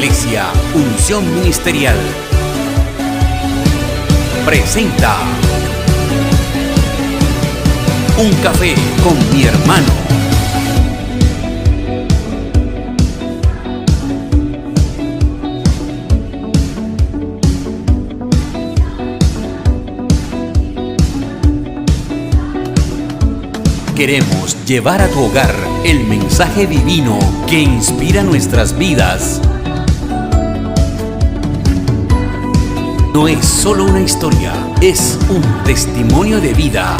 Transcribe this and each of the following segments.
Iglesia Unción Ministerial presenta Un café con mi hermano. Queremos llevar a tu hogar el mensaje divino que inspira nuestras vidas. No es solo una historia, es un testimonio de vida.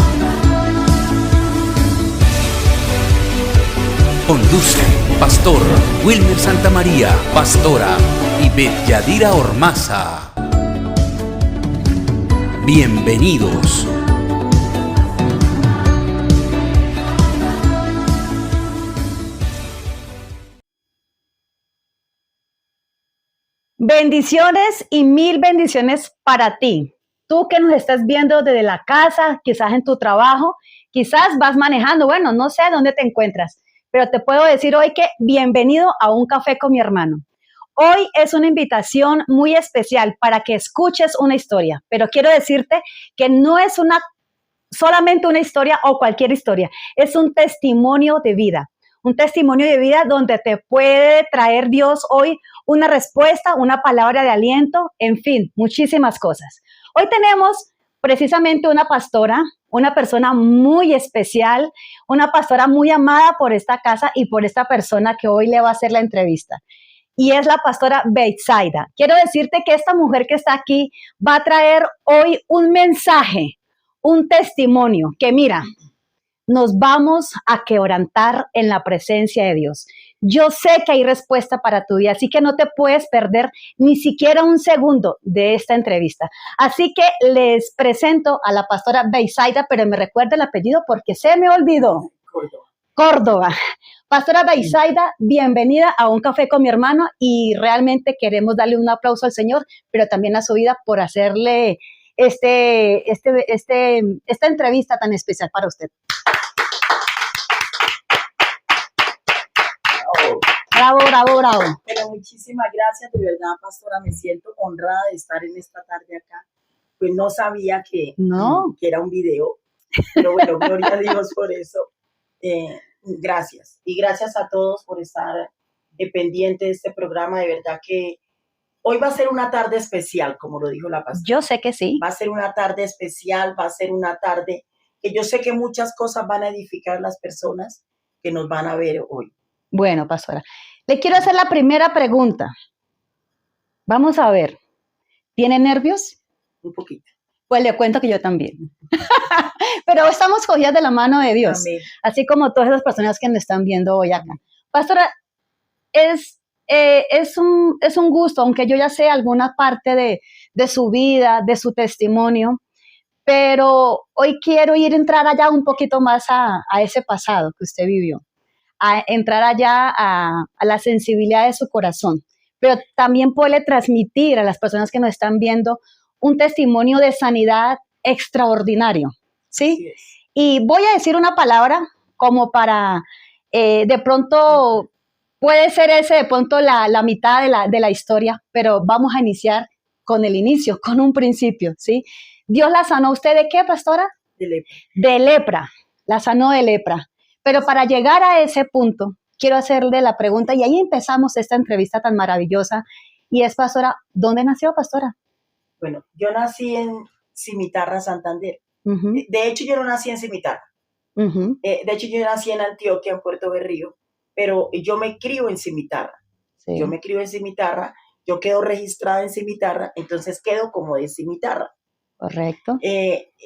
Conduce Pastor Wilmer Santamaría, Pastora Ivette Yadira Ormaza. Bienvenidos. Bendiciones y mil bendiciones para ti. Tú que nos estás viendo desde la casa, quizás en tu trabajo, quizás vas manejando, bueno, no sé dónde te encuentras, pero te puedo decir hoy que bienvenido a Un Café con mi hermano. Hoy es una invitación muy especial para que escuches una historia, pero quiero decirte que no es solamente una historia o cualquier historia, es un testimonio de vida. Un testimonio de vida donde te puede traer Dios hoy una respuesta, una palabra de aliento, en fin, muchísimas cosas. Hoy tenemos precisamente una pastora, una persona muy especial, una pastora muy amada por esta casa y por esta persona que hoy le va a hacer la entrevista. Y es la pastora Betsaida. Quiero decirte que esta mujer que está aquí va a traer hoy un mensaje, un testimonio que mira, nos vamos a quebrantar en la presencia de Dios. Yo sé que hay respuesta para tu vida, así que no te puedes perder ni siquiera un segundo de esta entrevista. Así que les presento a la pastora Betsaida, pero me recuerda el apellido porque se me olvidó. Córdoba. Pastora Betsaida, bienvenida a Un Café con mi hermano y realmente queremos darle un aplauso al Señor, pero también a su vida por hacerle esta entrevista tan especial para usted. Bravo, bravo, bravo. Pero muchísimas gracias, de verdad, pastora, me siento honrada de estar en esta tarde acá. Pues no sabía que era un video, pero bueno, gloria a Dios por eso. Gracias. Y gracias a todos por estar pendientes de este programa. De verdad que hoy va a ser una tarde especial, como lo dijo la pastora. Yo sé que sí. Va a ser una tarde especial, va a ser una tarde que yo sé que muchas cosas van a edificar las personas que nos van a ver hoy. Bueno, pastora, le quiero hacer la primera pregunta. Vamos a ver, ¿tiene nervios? Un poquito. Pues le cuento que yo también. Pero estamos cogidas de la mano de Dios, Amén. así como todas esas personas que me están viendo hoy acá. Pastora, es un gusto, aunque yo ya sé alguna parte de su vida, de su testimonio, pero hoy quiero entrar allá un poquito más a ese pasado que usted vivió. A entrar allá a la sensibilidad de su corazón, pero también puede transmitir a las personas que nos están viendo un testimonio de sanidad extraordinario, ¿sí? Y voy a decir una palabra como para, de pronto, puede ser ese de pronto la mitad de la historia, pero vamos a iniciar con el inicio, con un principio, ¿sí? Dios la sanó. ¿Usted de qué, pastora? De lepra. De lepra, la sanó de lepra. Pero para llegar a ese punto, quiero hacerle la pregunta, y ahí empezamos esta entrevista tan maravillosa, y es, pastora, ¿dónde nació, pastora? Bueno, yo nací en Cimitarra, Santander. Uh-huh. De hecho, yo no nací en Cimitarra. Uh-huh. De hecho, yo nací en Antioquia, en Puerto Berrío, pero yo me crío en Cimitarra. Sí. Yo me crío en Cimitarra, yo quedo registrada en Cimitarra, entonces quedo como de Cimitarra. Correcto.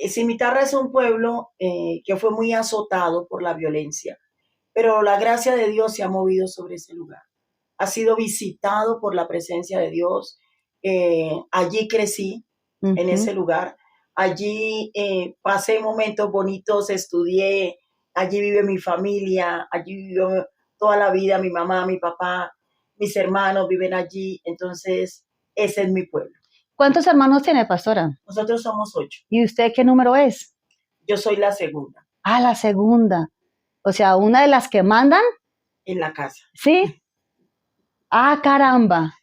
Cimitarra es un pueblo que fue muy azotado por la violencia, pero la gracia de Dios se ha movido sobre ese lugar. Ha sido visitado por la presencia de Dios. Allí crecí, Uh-huh. en ese lugar. Allí pasé momentos bonitos, estudié, allí vive mi familia, allí vivió toda la vida mi mamá, mi papá, mis hermanos viven allí, entonces ese es mi pueblo. ¿Cuántos hermanos tiene, pastora? Nosotros somos 8. ¿Y usted qué número es? Yo soy la segunda. Ah, la segunda. O sea, una de las que mandan. En la casa. ¿Sí? Ah, caramba.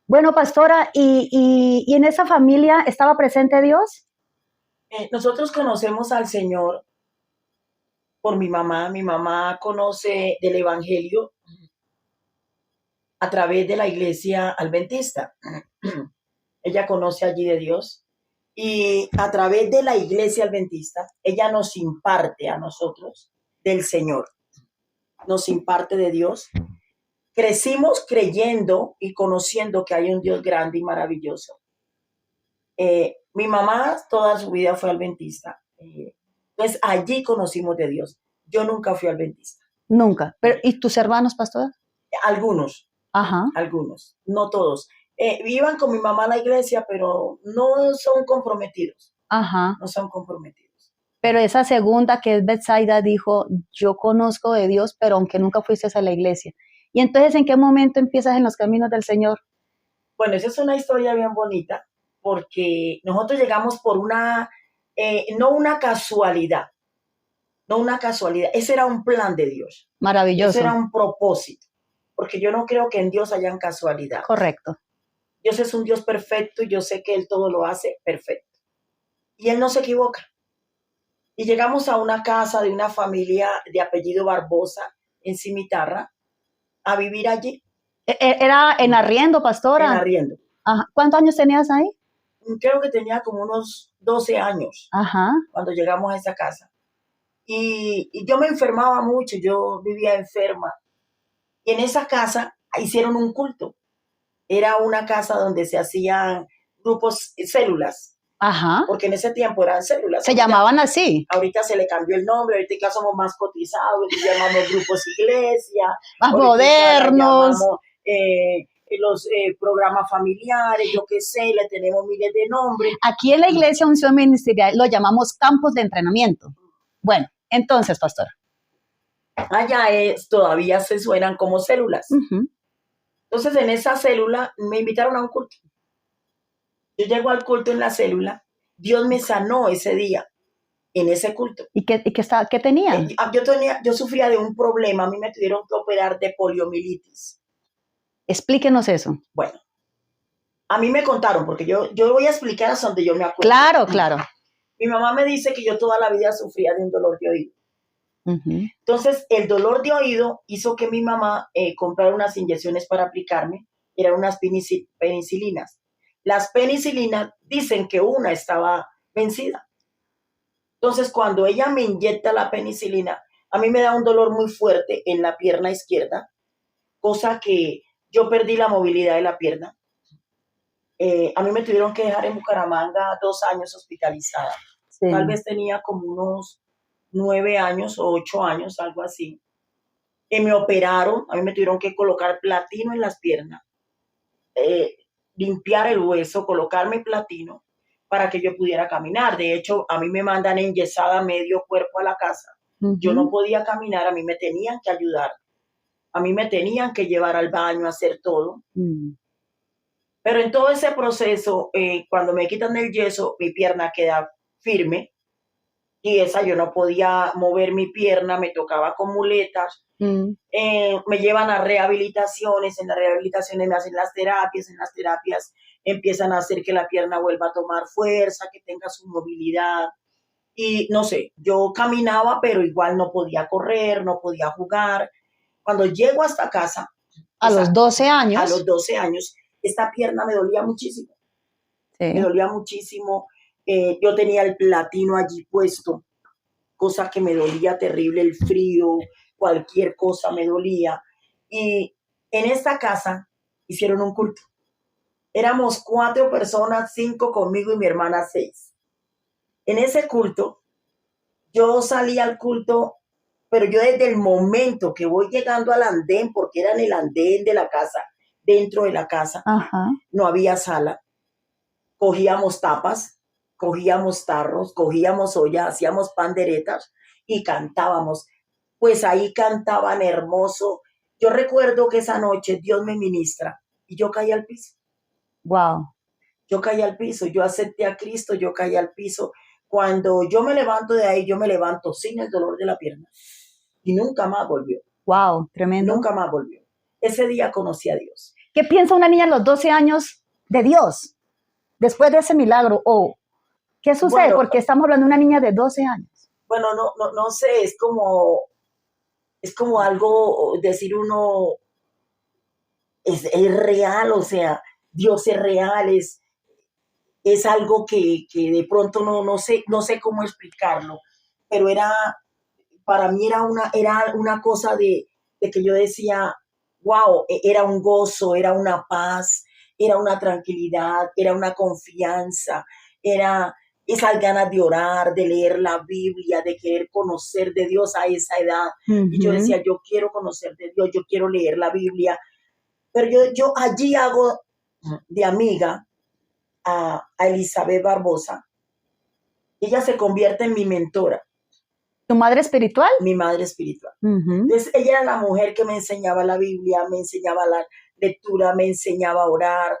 Bueno, pastora, ¿y en esa familia estaba presente Dios? Nosotros conocemos al Señor por mi mamá. Mi mamá conoce del Evangelio a través de la iglesia adventista. Ella conoce allí de Dios y a través de la iglesia adventista, ella nos imparte a nosotros del Señor, nos imparte de Dios. Crecimos creyendo y conociendo que hay un Dios grande y maravilloso. Mi mamá toda su vida fue adventista. Entonces allí conocimos de Dios. Yo nunca fui adventista. Nunca. Pero, ¿y tus hermanos, pastora? Algunos, Ajá. algunos, no todos. Iban con mi mamá a la iglesia, pero no son comprometidos. Ajá. No son comprometidos. Pero esa segunda, que es Betsaida, dijo, yo conozco de Dios, pero aunque nunca fuiste a la iglesia. Y entonces, ¿en qué momento empiezas en los caminos del Señor? Bueno, esa es una historia bien bonita, porque nosotros llegamos por no una casualidad, no una casualidad, ese era un plan de Dios. Maravilloso. Ese era un propósito, porque yo no creo que en Dios hayan casualidad. Correcto. Dios es un Dios perfecto y yo sé que Él todo lo hace perfecto. Y Él no se equivoca. Y llegamos a una casa de una familia de apellido Barbosa en Cimitarra a vivir allí. ¿Era en arriendo, pastora? En arriendo. Ajá. ¿Cuántos años tenías ahí? Creo que tenía como unos 12 años. Ajá. Cuando llegamos a esa casa. Y yo me enfermaba mucho, yo vivía enferma. Y en esa casa hicieron un culto. Era una casa donde se hacían grupos, células. Ajá. Porque en ese tiempo eran células. Se ahorita, llamaban así. Ahorita se le cambió el nombre, ahorita ya somos más cotizados, llamamos grupos iglesia. Más modernos. Llamamos, los programas familiares, yo qué sé, le tenemos miles de nombres. Aquí en la iglesia Unción Ministerial lo llamamos campos de entrenamiento. Bueno, entonces, pastor. Allá todavía se suenan como células. Entonces, en esa célula me invitaron a un culto. Yo llego al culto en la célula, Dios me sanó ese día, en ese culto. ¿Y qué tenía? Yo sufría de un problema, a mí me tuvieron que operar de poliomielitis. Explíquenos eso. Bueno, a mí me contaron, porque yo voy a explicar hasta donde yo me acuerdo. Claro, claro. Mi mamá me dice que yo toda la vida sufría de un dolor de oído. Entonces, el dolor de oído hizo que mi mamá comprara unas inyecciones para aplicarme, eran unas penicilinas. Las penicilinas dicen que una estaba vencida. Entonces, cuando ella me inyecta la penicilina, a mí me da un dolor muy fuerte en la pierna izquierda, cosa que yo perdí la movilidad de la pierna. A mí me tuvieron que dejar en Bucaramanga 2 años hospitalizada. Sí. Tal vez tenía como unos 9 años o 8 años, algo así. Me operaron, a mí me tuvieron que colocar platino en las piernas, limpiar el hueso, colocarme platino para que yo pudiera caminar. De hecho, a mí me mandan enyesada medio cuerpo a la casa. Yo no podía caminar, a mí me tenían que ayudar. A mí me tenían que llevar al baño, a hacer todo. Pero en todo ese proceso, cuando me quitan el yeso, mi pierna queda firme. Y esa yo no podía mover mi pierna, me tocaba con muletas. Me llevan a rehabilitaciones, en las rehabilitaciones me hacen las terapias empiezan a hacer que la pierna vuelva a tomar fuerza, que tenga su movilidad. Y no sé, yo caminaba, pero igual no podía correr, no podía jugar. Cuando llego a esta casa, a los 12 años, a los 12 años, esta pierna me dolía muchísimo. Sí. Me dolía muchísimo. Yo tenía el platino allí puesto, cosa que me dolía terrible, el frío, cualquier cosa me dolía. Y en esta casa hicieron un culto. Éramos 4 personas, 5 conmigo y mi hermana 6. En ese culto, yo salí al culto, pero yo desde el momento que voy llegando al andén, porque era en el andén de la casa, dentro de la casa, no había sala. Cogíamos tapas, cogíamos tarros, cogíamos ollas, hacíamos panderetas y cantábamos. Pues ahí cantaban hermoso. Yo recuerdo que esa noche Dios me ministra y yo caí al piso. Wow. Yo caí al piso, yo acepté a Cristo, yo caí al piso. Cuando yo me levanto de ahí, yo me levanto sin el dolor de la pierna. Y nunca más volvió. Wow, tremendo. Nunca más volvió. Ese día conocí a Dios. ¿Qué piensa una niña a los 12 años de Dios después de ese milagro? ¿O qué sucede? Bueno, Porque estamos hablando de una niña de 12 años. bueno, no sé, es como algo, decir uno, es real, o sea, Dios es real, es algo que de pronto no sé cómo explicarlo, pero para mí era una cosa de que yo decía, wow, era un gozo, era una paz, era una tranquilidad, era una confianza, era esas ganas de orar, de leer la Biblia, de querer conocer de Dios a esa edad. Y yo decía, yo quiero conocer de Dios, yo quiero leer la Biblia, pero yo allí hago de amiga a Elizabeth Barbosa. Ella se convierte en mi mentora. ¿Tu madre espiritual? Mi madre espiritual. Entonces, ella era la mujer que me enseñaba la Biblia, me enseñaba la lectura, me enseñaba a orar,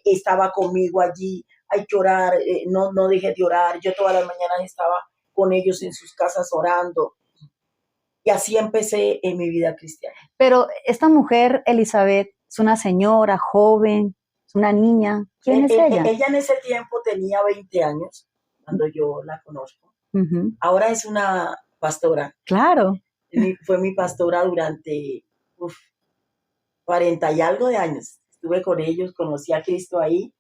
estaba conmigo allí, hay que orar, no dejé de orar, yo todas las mañanas estaba con ellos en sus casas orando. Y así empecé en mi vida cristiana. Pero esta mujer, Elizabeth, es una señora joven, es una niña. ¿Quién es ella? Ella en ese tiempo tenía 20 años, cuando yo la conozco. Ahora es una pastora. Claro. Fue mi pastora durante 40 y algo de años. Estuve con ellos, conocí a Cristo ahí.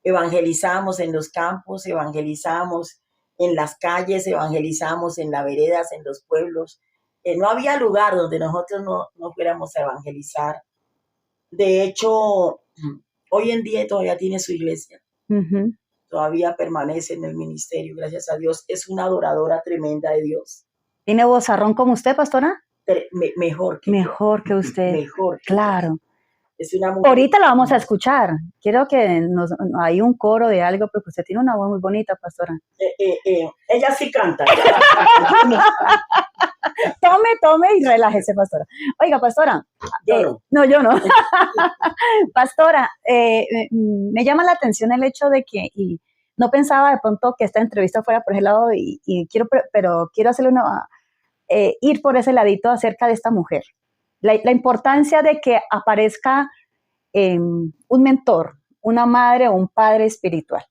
Evangelizamos en los campos, evangelizamos en las calles, evangelizamos en las veredas, en los pueblos. No había lugar donde nosotros no fuéramos a evangelizar. De hecho, hoy en día todavía tiene su iglesia. Todavía permanece en el ministerio, gracias a Dios. Es una adoradora tremenda de Dios. ¿Tiene vozarrón como usted, pastora? Mejor que usted. Mejor. Claro. Es una mujer. Ahorita la vamos a escuchar. Quiero que hay un coro de algo, porque usted tiene una voz muy bonita, pastora. Ella sí canta. Tome y relájese, pastora. Oiga, pastora. Yo yo no. Pastora, me llama la atención el hecho de que, y no pensaba de pronto que esta entrevista fuera por ese lado, pero quiero hacerle ir por ese ladito acerca de esta mujer. La importancia de que aparezca un mentor, una madre o un padre espiritual.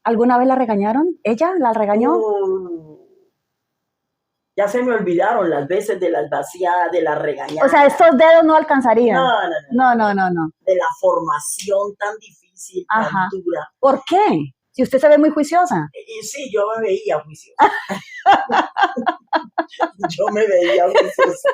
¿Alguna vez la regañaron? ¿Ella la regañó? Ya se me olvidaron las veces de las vaciadas, de las regañadas. O sea, estos dedos no alcanzarían. No. De la formación tan difícil, tan dura. ¿Por qué? Si usted se ve muy juiciosa. Sí, yo me veía juiciosa. Yo me veía juiciosa.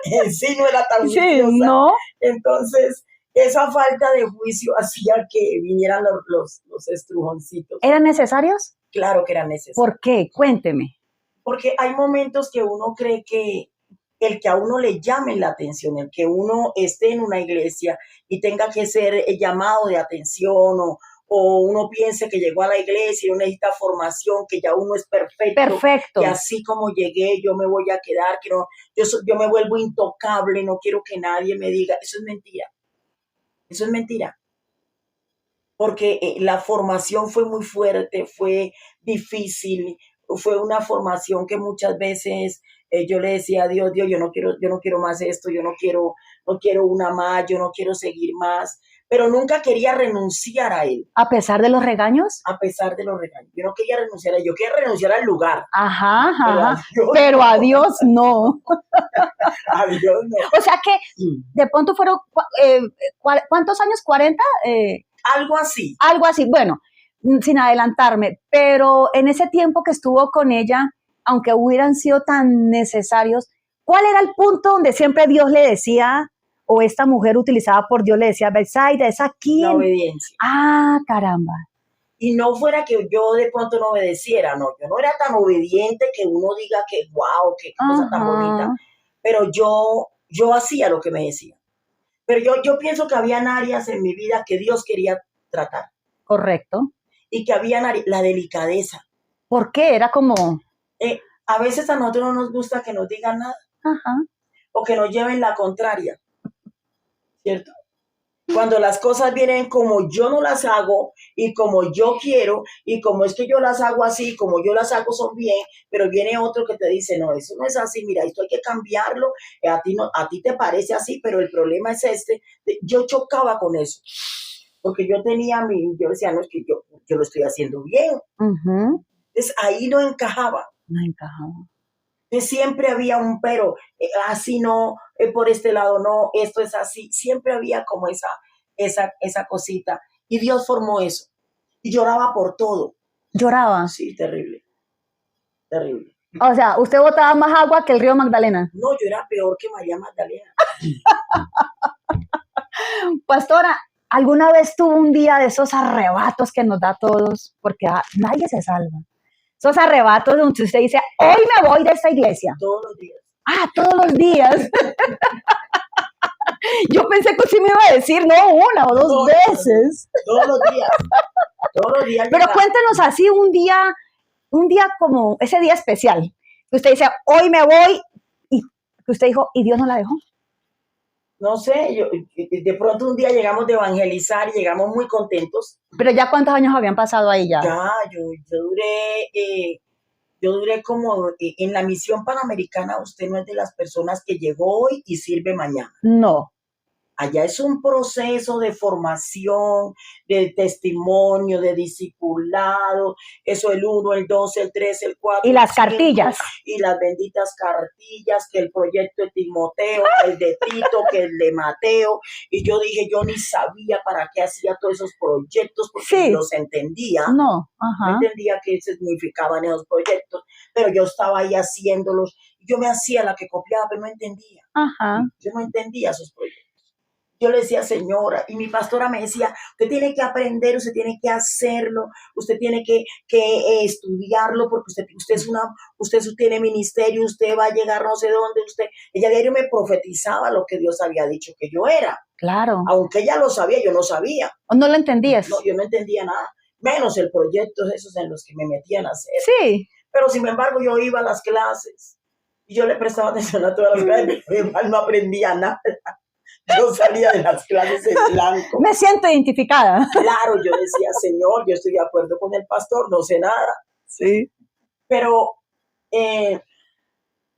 En sí no era tan juiciosa. Sí, ¿no? Entonces, esa falta de juicio hacía que vinieran los estrujoncitos. ¿Eran necesarios? Claro que eran necesarios. ¿Por qué? Cuénteme. Porque hay momentos que uno cree que el que a uno le llame la atención, el que uno esté en una iglesia y tenga que ser llamado de atención o uno piense que llegó a la iglesia y uno necesita formación, que ya uno es perfecto. Perfecto. Y así como llegué, yo me voy a quedar, que no, yo me vuelvo intocable, no quiero que nadie me diga. Eso es mentira. Eso es mentira. Porque la formación fue muy fuerte, fue difícil, fue una formación que muchas veces yo le decía a Dios, yo no quiero más esto, yo no quiero una más, yo no quiero seguir más, pero nunca quería renunciar a él. ¿A pesar de los regaños? A pesar de los regaños. Yo no quería renunciar a él, yo quería renunciar al lugar. Pero a Dios no. A Dios no. O sea que de pronto fueron, ¿cuántos años? ¿40? Algo así. Algo así, bueno, sin adelantarme, pero en ese tiempo que estuvo con ella, aunque hubieran sido tan necesarios, ¿cuál era el punto donde siempre Dios le decía, o esta mujer utilizada por Dios le decía, Betsaida, es aquí? La obediencia. Ah, caramba. Y no fuera que yo de pronto no obedeciera, no, yo no era tan obediente que uno diga que wow, qué cosa tan bonita, pero yo hacía lo que me decía. Pero yo pienso que habían áreas en mi vida que Dios quería tratar. Correcto. Y que habían la delicadeza. ¿Por qué? Era como... a veces a nosotros no nos gusta que nos digan nada. O que nos lleven la contraria. ¿Cierto? Cuando las cosas vienen como yo no las hago y como yo quiero y como es que yo las hago así, como yo las hago son bien, pero viene otro que te dice, no, eso no es así, mira, esto hay que cambiarlo, a ti, no, a ti te parece así, pero el problema es este. Yo chocaba con eso, porque yo decía, no, es que yo lo estoy haciendo bien. Entonces ahí no encajaba. No encajaba. Siempre había un pero, así no, por este lado no, esto es así, siempre había como esa cosita. Y Dios formó eso. Y lloraba por todo. ¿Lloraba? Sí, terrible, terrible. O sea, ¿usted botaba más agua que el río Magdalena? No, yo era peor que María Magdalena. Pastora, ¿alguna vez tuvo un día de esos arrebatos que nos da a todos? Porque nadie se salva. Esos arrebatos donde usted dice, hoy me voy de esta iglesia. Todos los días. Todos los días. Yo pensé que usted me iba a decir, no, una o dos veces. Todos los días. Todos los días. Pero cuéntenos así un día como ese día especial. Que usted dice, hoy me voy, y que usted dijo, y Dios no la dejó. No sé, de pronto un día llegamos de evangelizar y llegamos muy contentos. Pero ya ¿cuántos años habían pasado ahí ya? Ya, yo duré como en la misión panamericana. Usted no es de las personas que llegó hoy y sirve mañana. No. Allá es un proceso de formación, de testimonio, de discipulado, eso el 1, el 2, el 3, el 4. Y las cartillas. Y las benditas cartillas, que el proyecto de Timoteo, el de Tito, que el de Mateo. Y yo dije, yo ni sabía para qué hacía todos esos proyectos, porque sí. Los entendía. No, no entendía qué significaban esos proyectos, pero yo estaba ahí haciéndolos. Yo me hacía la que copiaba, pero no entendía. Yo no entendía esos proyectos. Yo le decía, señora, y mi pastora me decía, usted tiene que aprender, usted tiene que hacerlo, usted tiene que estudiarlo, porque usted tiene ministerio, usted va a llegar no sé dónde, ella diario me profetizaba lo que Dios había dicho que yo era. Claro. Aunque ella lo sabía, yo no sabía. ¿O no lo entendías? No, yo no entendía nada, menos el proyecto esos en los que me metían a hacer. Sí. Pero sin embargo yo iba a las clases y yo le prestaba atención a todas las clases, pero igual no aprendía nada. Yo salía de las clases en blanco. Me siento identificada. Claro, yo decía, Señor, yo estoy de acuerdo con el pastor, no sé nada. Sí. Pero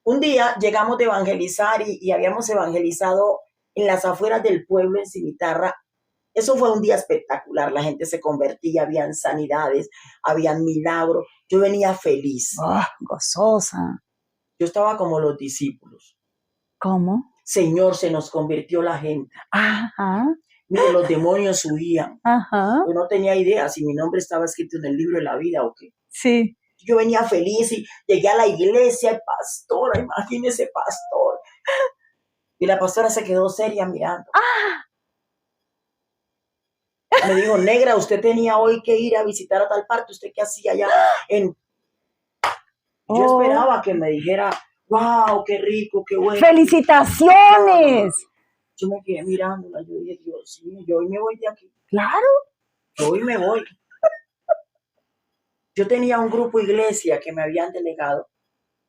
un día llegamos de evangelizar y habíamos evangelizado en las afueras del pueblo, en Cimitarra. Eso fue un día espectacular, la gente se convertía, habían sanidades, habían milagros. Yo venía feliz. Gozosa. Yo estaba como los discípulos. ¿Cómo? Señor, se nos convirtió la gente. Mire, los demonios huían. Yo no tenía idea si mi nombre estaba escrito en el libro de la vida o qué. Sí. Yo venía feliz y llegué a la iglesia, el pastor, imagínese, pastor. Y la pastora se quedó seria mirando. Me dijo, negra, usted tenía hoy que ir a visitar a tal parte, ¿usted qué hacía allá? Yo esperaba que me dijera, wow, qué rico, qué bueno. ¡Felicitaciones! Yo me quedé mirándola, yo dije, Dios mío, yo hoy me voy de aquí. Claro. Yo hoy me voy. Yo tenía un grupo iglesia que me habían delegado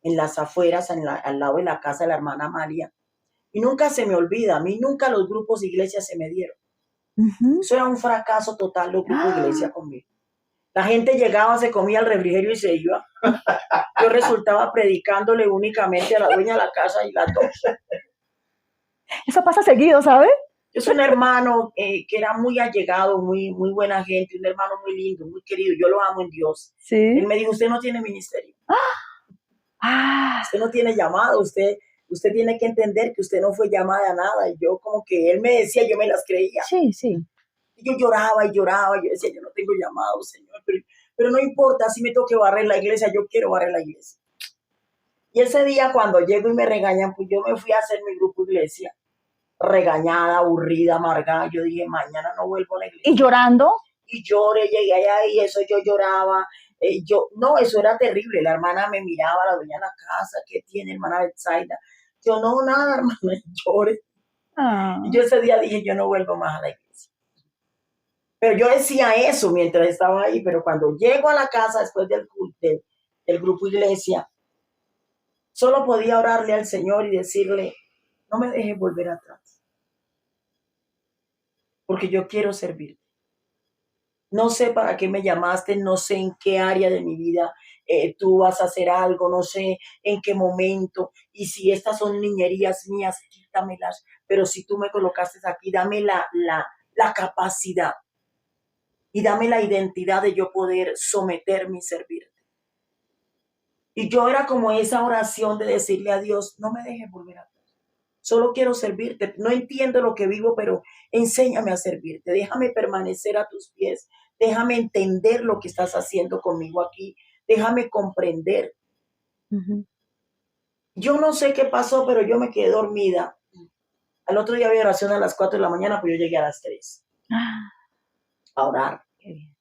en las afueras, al lado de la casa de la hermana Amalia. Y nunca se me olvida, a mí nunca los grupos de iglesia se me dieron. Eso era un fracaso total, los grupos de iglesia conmigo. La gente llegaba, se comía el refrigerio y se iba. Yo resultaba predicándole únicamente a la dueña de la casa y las dos. Eso pasa seguido, ¿sabe? Yo soy un hermano que era muy allegado, muy buena gente, un hermano muy lindo, muy querido. Yo lo amo en Dios. Sí. Él me dijo, usted no tiene ministerio. Usted no tiene llamado, usted tiene que entender que usted no fue llamada a nada. Y yo como que él me decía, yo me las creía. Sí, sí. Y yo lloraba y lloraba, yo decía, yo no tengo llamado, Señor, pero no importa, si me tengo que barrer la iglesia, yo quiero barrer la iglesia. Y ese día cuando llego y me regañan, pues yo me fui a hacer mi grupo iglesia, regañada, aburrida, amargada. Yo dije, mañana no vuelvo a la iglesia. ¿Y llorando? Y lloré, llegué allá y eso yo lloraba. No, eso era terrible. La hermana me miraba, la dueña de la casa, ¿qué tiene, hermana Betsaida? Yo, no, nada, hermana, lloré. Y yo ese día dije, yo no vuelvo más a la iglesia. Pero yo decía eso mientras estaba ahí, pero cuando llego a la casa después del grupo iglesia, solo podía orarle al Señor y decirle, no me dejes volver atrás. porque yo quiero servirte. No sé para qué me llamaste, no sé en qué área de mi vida tú vas a hacer algo, no sé en qué momento, y si estas son niñerías mías, quítamelas, pero si tú me colocaste aquí, dame la capacidad y dame la identidad de yo poder someterme y servirte. Y yo era como esa oración de decirle a Dios, no me dejes volver atrás. Solo quiero servirte. No entiendo lo que vivo, pero enséñame a servirte. Déjame permanecer a tus pies. Déjame entender lo que estás haciendo conmigo aquí. Déjame comprender. Ujú. Yo no sé qué pasó, pero yo me quedé dormida. Al otro día había oración a las 4 de la mañana, pues yo llegué a las 3 Ah, a orar. qué bien.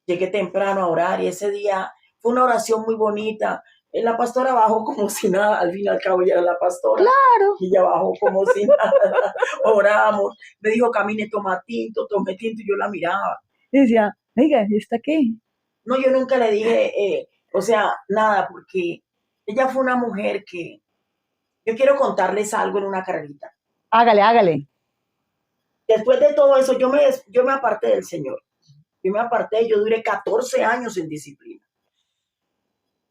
Llegué temprano a orar y ese día fue una oración muy bonita. La pastora bajó como si nada, al fin y al cabo ya era la pastora. Claro. Y ella bajó como si nada. Oramos. Me dijo, camine, tome tinto, y yo la miraba. Y decía, oiga, ¿está qué? No, yo nunca le dije, o sea, nada, porque ella fue una mujer que, yo quiero contarles algo en una carrerita. Hágale, hágale. Después de todo eso, yo me aparté del Señor. Yo me aparté, yo duré 14 años en disciplina.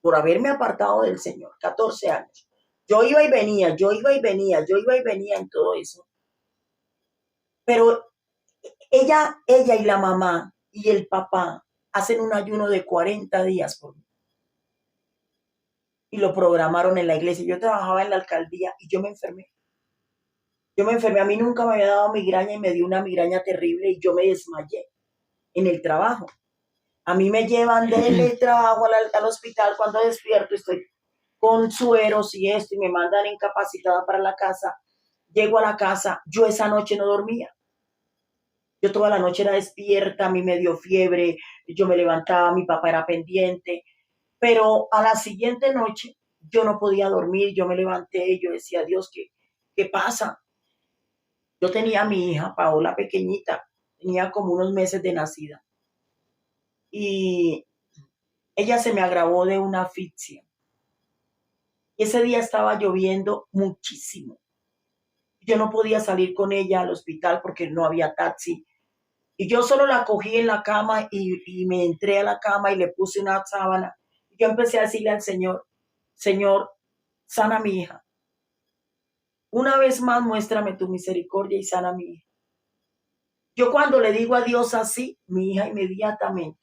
Por haberme apartado del Señor, 14 años. Yo iba y venía, yo iba y venía, yo iba y venía en todo eso. Pero ella y la mamá y el papá hacen un ayuno de 40 días por mí. Y lo programaron en la iglesia. Yo trabajaba en la alcaldía y yo me enfermé. A mí nunca me había dado migraña y me dio una migraña terrible y yo me desmayé en el trabajo. A mí me llevan del trabajo al hospital cuando despierto, estoy con sueros y esto, y me mandan incapacitada para la casa. Llego a la casa, yo esa noche no dormía. Yo toda la noche era despierta, a mí me dio fiebre, yo me levantaba, mi papá era pendiente, pero a la siguiente noche yo no podía dormir, yo me levanté y yo decía, Dios, ¿qué pasa? Yo tenía a mi hija, Paola, pequeñita, tenía como unos meses de nacida, y ella se me agravó de una asfixia. Y ese día estaba lloviendo muchísimo. Yo no podía salir con ella al hospital porque no había taxi. Y yo solo la cogí en la cama y me entré a la cama y le puse una sábana. Yo empecé a decirle al Señor, Señor, sana a mi hija. Una vez más, muéstrame tu misericordia y sana a mi hija. Yo cuando le digo a Dios así, mi hija inmediatamente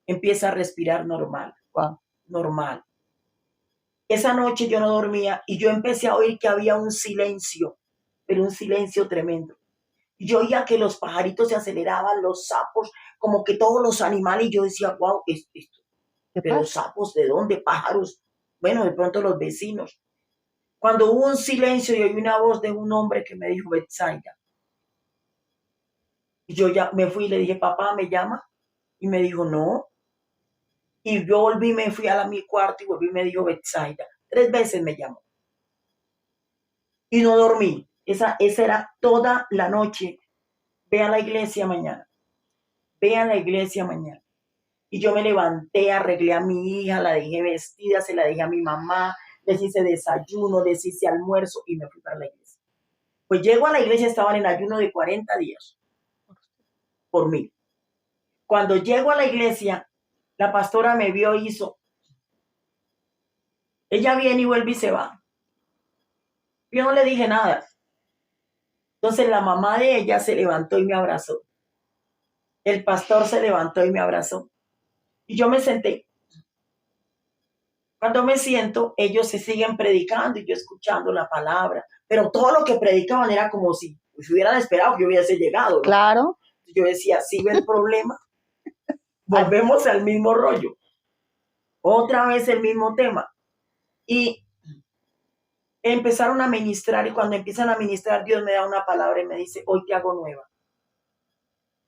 empieza a respirar normal. Wow. Normal. Esa noche yo no dormía y yo empecé a oír que había un silencio, pero un silencio tremendo. Yo oía que los pajaritos se aceleraban, los sapos, como que todos los animales, y yo decía, wow, esto. Pero sapos, ¿de dónde? Pájaros. Bueno, de pronto los vecinos. Cuando hubo un silencio y oí una voz de un hombre que me dijo, Betsaida. Y yo ya me fui y le dije, papá, ¿me llama? Y me dijo, no. Y yo volví, me fui a mi cuarto y volví y me dijo, Betsaida. 3 veces me llamó. Y no dormí. Esa era toda la noche. Ve a la iglesia mañana. Ve a la iglesia mañana. Y yo me levanté, arreglé a mi hija, la dejé vestida, se la dejé a mi mamá, les hice desayuno, les hice almuerzo y me fui para la iglesia. Pues llego a la iglesia, estaban en ayuno de 40 días por mí. Cuando llego a la iglesia, la pastora me vio y hizo. Ella viene y vuelve y se va. Yo no le dije nada. Entonces la mamá de ella se levantó y me abrazó. El pastor se levantó y me abrazó. Y yo me senté. Cuando me siento, ellos se siguen predicando y yo escuchando la palabra. Pero todo lo que predicaban era como si hubieran esperado que yo hubiese llegado, ¿no? Claro. Yo decía, ¿sigue el problema? Volvemos al mismo rollo. Otra vez el mismo tema. Y empezaron a ministrar y cuando empiezan a ministrar, Dios me da una palabra y me dice, hoy te hago nueva.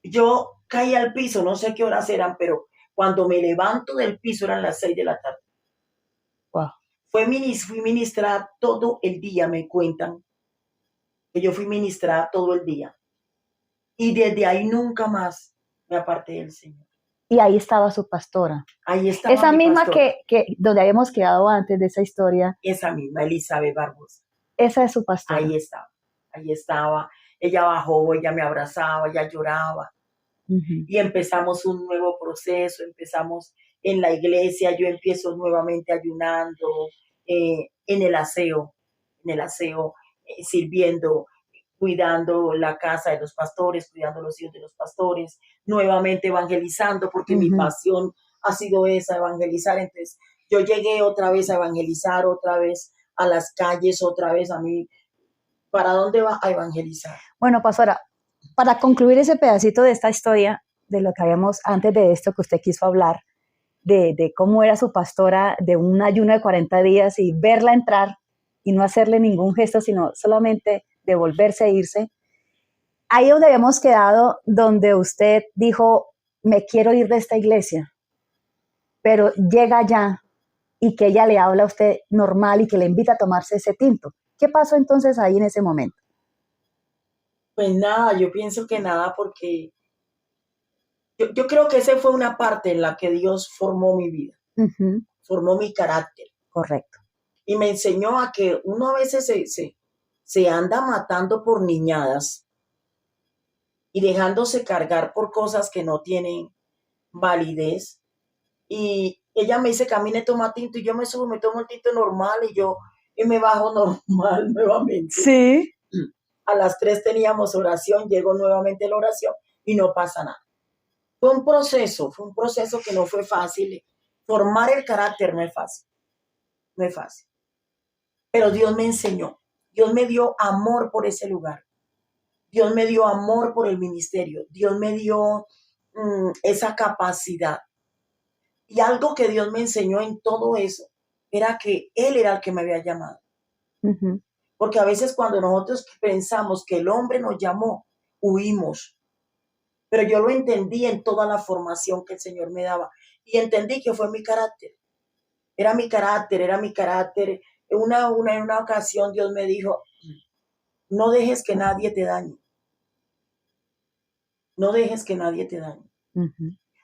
Yo caí al piso, no sé qué horas eran, pero cuando me levanto del piso eran las 6 de la tarde. Wow. Fui ministrada todo el día, me cuentan que yo fui ministrada todo el día. Y desde ahí nunca más me aparté del Señor. Y ahí estaba su pastora. Ahí estaba esa mi misma pastora. que donde habíamos quedado antes de esa historia. Esa misma, Elizabeth Barbosa. Esa es su pastora. Ahí estaba. ella bajó, ella me abrazaba, ella lloraba. Y empezamos un nuevo proceso, empezamos en la iglesia, yo empiezo nuevamente ayunando, en el aseo, sirviendo, cuidando la casa de los pastores, cuidando los hijos de los pastores, nuevamente evangelizando, porque mi pasión ha sido esa, evangelizar. Entonces, yo llegué otra vez a evangelizar, otra vez a las calles, otra vez a mí. ¿Para dónde va a evangelizar? Bueno, pastora, para concluir ese pedacito de esta historia, de lo que habíamos antes de esto que usted quiso hablar, de cómo era su pastora, de un ayuno de 40 días y verla entrar y no hacerle ningún gesto, sino solamente devolverse e irse. Ahí donde habíamos quedado, donde usted dijo, me quiero ir de esta iglesia, pero llega allá y que ella le habla a usted normal y que le invita a tomarse ese tinto. ¿Qué pasó entonces ahí en ese momento? Pues nada, yo pienso que nada, porque yo creo que esa fue una parte en la que Dios formó mi vida, formó mi carácter. Correcto. Y me enseñó a que uno a veces se anda matando por niñadas y dejándose cargar por cosas que no tienen validez. Y ella me dice, camine, toma tinto, y yo me subo, me tomo el tinto normal y me bajo normal nuevamente. Sí. A las 3 teníamos oración, llegó nuevamente la oración y no pasa nada. Fue un proceso que no fue fácil. Formar el carácter no es fácil, no es fácil. Pero Dios me enseñó, Dios me dio amor por ese lugar, Dios me dio amor por el ministerio, Dios me dio esa capacidad. Y algo que Dios me enseñó en todo eso era que Él era el que me había llamado. Porque a veces cuando nosotros pensamos que el hombre nos llamó, huimos. Pero yo lo entendí en toda la formación que el Señor me daba. Y entendí que fue mi carácter. Era mi carácter. En una ocasión Dios me dijo, no dejes que nadie te dañe. No dejes que nadie te dañe.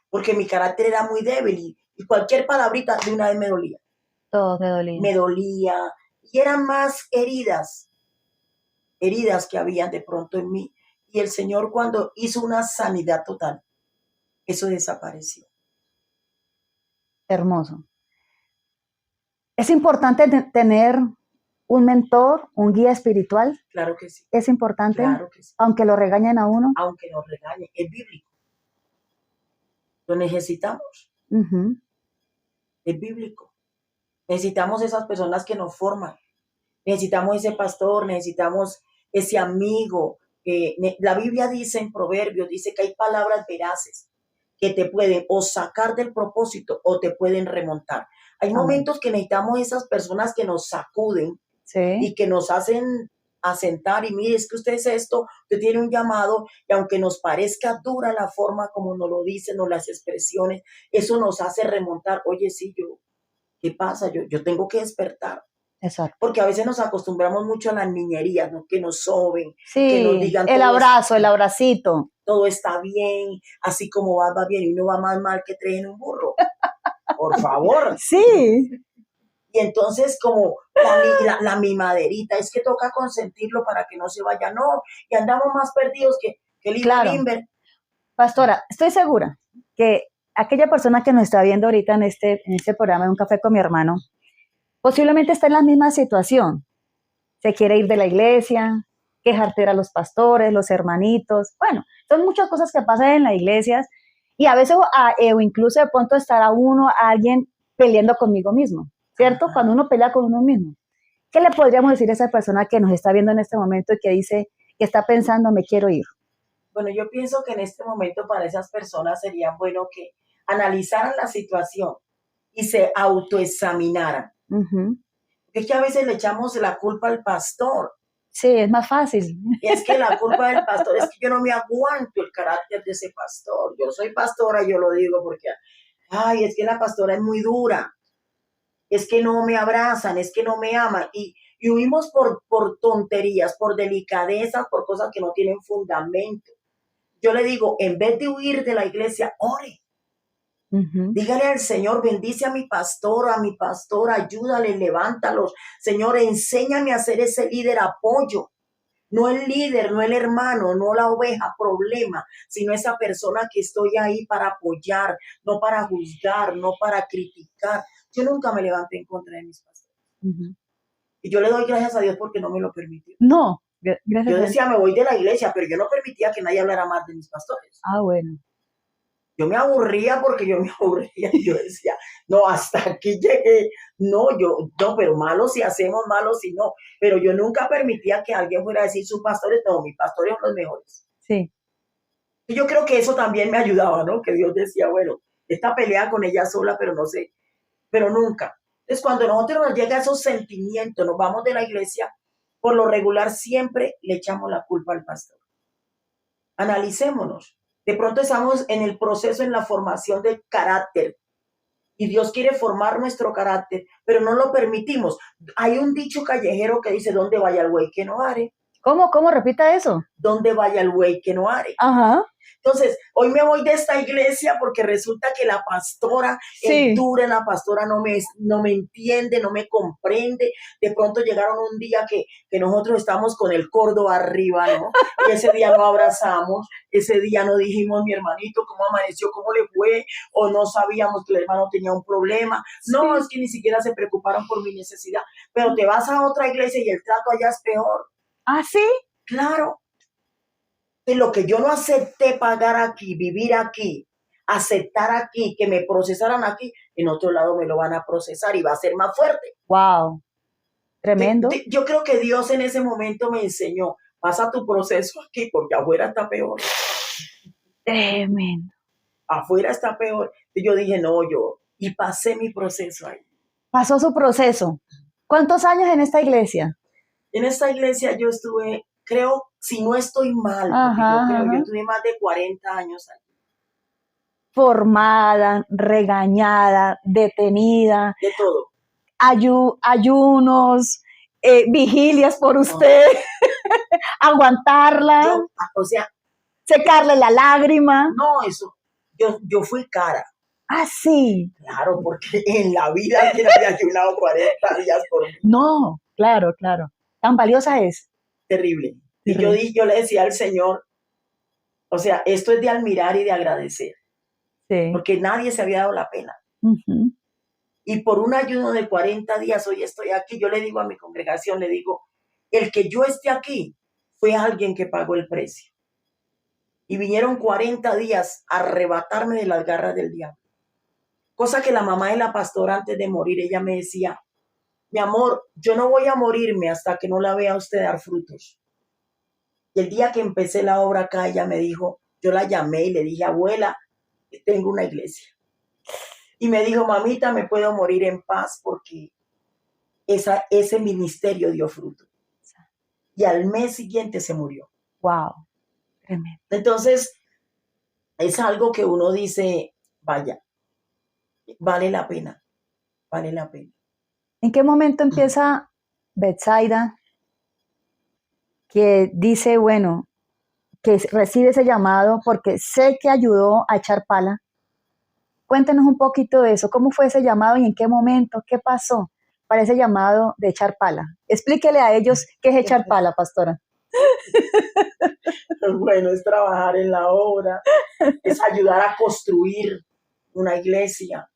Porque mi carácter era muy débil y cualquier palabrita de una vez me dolía. Todo me dolía. Me dolía. Y eran más heridas que habían de pronto en mí. Y el Señor, cuando hizo una sanidad total, eso desapareció. Hermoso. ¿Es importante tener un mentor, un guía espiritual? Claro que sí. ¿Es importante? Claro que sí. Aunque lo regañen a uno. Aunque nos regañen, es bíblico. Lo necesitamos. Es bíblico. Necesitamos esas personas que nos forman. Necesitamos ese pastor, necesitamos ese amigo. La Biblia dice en Proverbios, dice que hay palabras veraces que te pueden o sacar del propósito o te pueden remontar. Hay momentos que necesitamos esas personas que nos sacuden y que nos hacen asentar y mire, es que usted es esto, usted tiene un llamado y aunque nos parezca dura la forma como nos lo dicen o las expresiones, eso nos hace remontar. Oye, sí, ¿qué pasa? Yo tengo que despertar. Exacto. Porque a veces nos acostumbramos mucho a las niñerías, ¿no? Que nos soben, sí, que nos digan el abrazo, el abracito. Todo está bien, así como va bien, y uno va más mal que tres en un burro. Por favor. Sí. Y entonces como la mimaderita, es que toca consentirlo para que no se vaya, no, y andamos más perdidos que Limber. Pastora, estoy segura que aquella persona que nos está viendo ahorita en este programa de Un Café con mi Hermano, posiblemente está en la misma situación. Se quiere ir de la iglesia, quejarte a los pastores, los hermanitos. Bueno, son muchas cosas que pasan en las iglesias y a veces o incluso de pronto estará alguien peleando conmigo mismo, ¿cierto? Ajá. Cuando uno pelea con uno mismo. ¿Qué le podríamos decir a esa persona que nos está viendo en este momento y que dice, que está pensando, me quiero ir? Bueno, yo pienso que en este momento para esas personas sería bueno que analizaran la situación y se autoexaminaran. Es que a veces le echamos la culpa al pastor. Sí, es más fácil. Es que la culpa del pastor, es que yo no me aguanto el carácter de ese pastor. Yo soy pastora, yo lo digo porque, es que la pastora es muy dura. Es que no me abrazan, es que no me aman. Y huimos por tonterías, por delicadezas, por cosas que no tienen fundamento. Yo le digo, en vez de huir de la iglesia, ore. Dígale al Señor, bendice a mi pastor, ayúdale, levántalos. Señor, enséñame a ser ese líder apoyo. No el líder, no el hermano, no la oveja, problema, sino esa persona que estoy ahí para apoyar, no para juzgar, no para criticar. Yo nunca me levanté en contra de mis pastores. Ujú. Y yo le doy gracias a Dios porque no me lo permitió. No, gracias Yo a Dios. decía, me voy de la iglesia, pero yo no permitía que nadie hablara más de mis pastores. Ah, bueno. Yo me aburría porque yo me aburría y yo decía, no, hasta aquí llegué. No, pero malo si hacemos, malo si no. Pero yo nunca permitía que alguien fuera a decir sus pastores, no, mis pastores son los mejores. Sí. Y yo creo que eso también me ayudaba, ¿no? Que Dios decía, bueno, esta pelea con ella sola, pero no sé, pero nunca. Entonces, cuando a nosotros nos llega esos sentimientos, nos vamos de la iglesia, por lo regular siempre le echamos la culpa al pastor. Analicémonos. De pronto estamos en el proceso, en la formación del carácter. Y Dios quiere formar nuestro carácter, pero no lo permitimos. Hay un dicho callejero que dice, ¿dónde vaya el güey que no are? ¿Cómo? Repita eso. ¿Dónde vaya el güey que no are? Ajá. Entonces, hoy me voy de esta iglesia porque resulta que la pastora es dura, la pastora no me entiende, no me comprende. De pronto llegaron un día que nosotros estamos con el Córdoba arriba, ¿no? Y ese día no abrazamos, ese día no dijimos, mi hermanito, ¿cómo amaneció? ¿Cómo le fue? O no sabíamos que el hermano tenía un problema. No, es que ni siquiera se preocuparon por mi necesidad. Pero te vas a otra iglesia y el trato allá es peor. ¿Ah, sí? Claro. Y lo que yo no acepté pagar aquí, vivir aquí, aceptar aquí, que me procesaran aquí, en otro lado me lo van a procesar y va a ser más fuerte. Wow, tremendo. Yo creo que Dios en ese momento me enseñó, pasa tu proceso aquí porque afuera está peor. Tremendo. Afuera está peor. Y yo dije, y pasé mi proceso ahí. Pasó su proceso. ¿Cuántos años en esta iglesia? En esta iglesia yo estuve, creo, si no estoy mal, yo tuve más de 40 años ahí. Formada, regañada, detenida. De todo. Ayunos, vigilias por usted, aguantarla, secarle la lágrima. No, eso, yo fui cara. Ah, sí. Claro, porque en la vida alguien había ayunado 40 días por mí. No, claro. Tan valiosa es. Terrible. Y yo le decía al Señor, o sea, esto es de admirar y de agradecer. Sí. Porque nadie se había dado la pena. Uh-huh. Y por un ayuno de 40 días, hoy estoy aquí, yo le digo a mi congregación, le digo, el que yo esté aquí fue alguien que pagó el precio. Y vinieron 40 días a arrebatarme de las garras del diablo. Cosa que la mamá de la pastora antes de morir, ella me decía, mi amor, yo no voy a morirme hasta que no la vea a usted dar frutos. Y el día que empecé la obra acá, ella me dijo, yo la llamé y le dije, abuela, tengo una iglesia. Y me dijo, mamita, me puedo morir en paz porque ese ministerio dio fruto. Y al mes siguiente se murió. Wow. Tremendo. Entonces, es algo que uno dice, vaya, vale la pena. ¿En qué momento empieza Betsaida que dice, bueno, que recibe ese llamado porque sé que ayudó a echar pala? Cuéntenos un poquito de eso. ¿Cómo fue ese llamado y en qué momento? ¿Qué pasó para ese llamado de echar pala? Explíquele a ellos qué es echar pala, pastora. Bueno, es trabajar en la obra, es ayudar a construir una iglesia.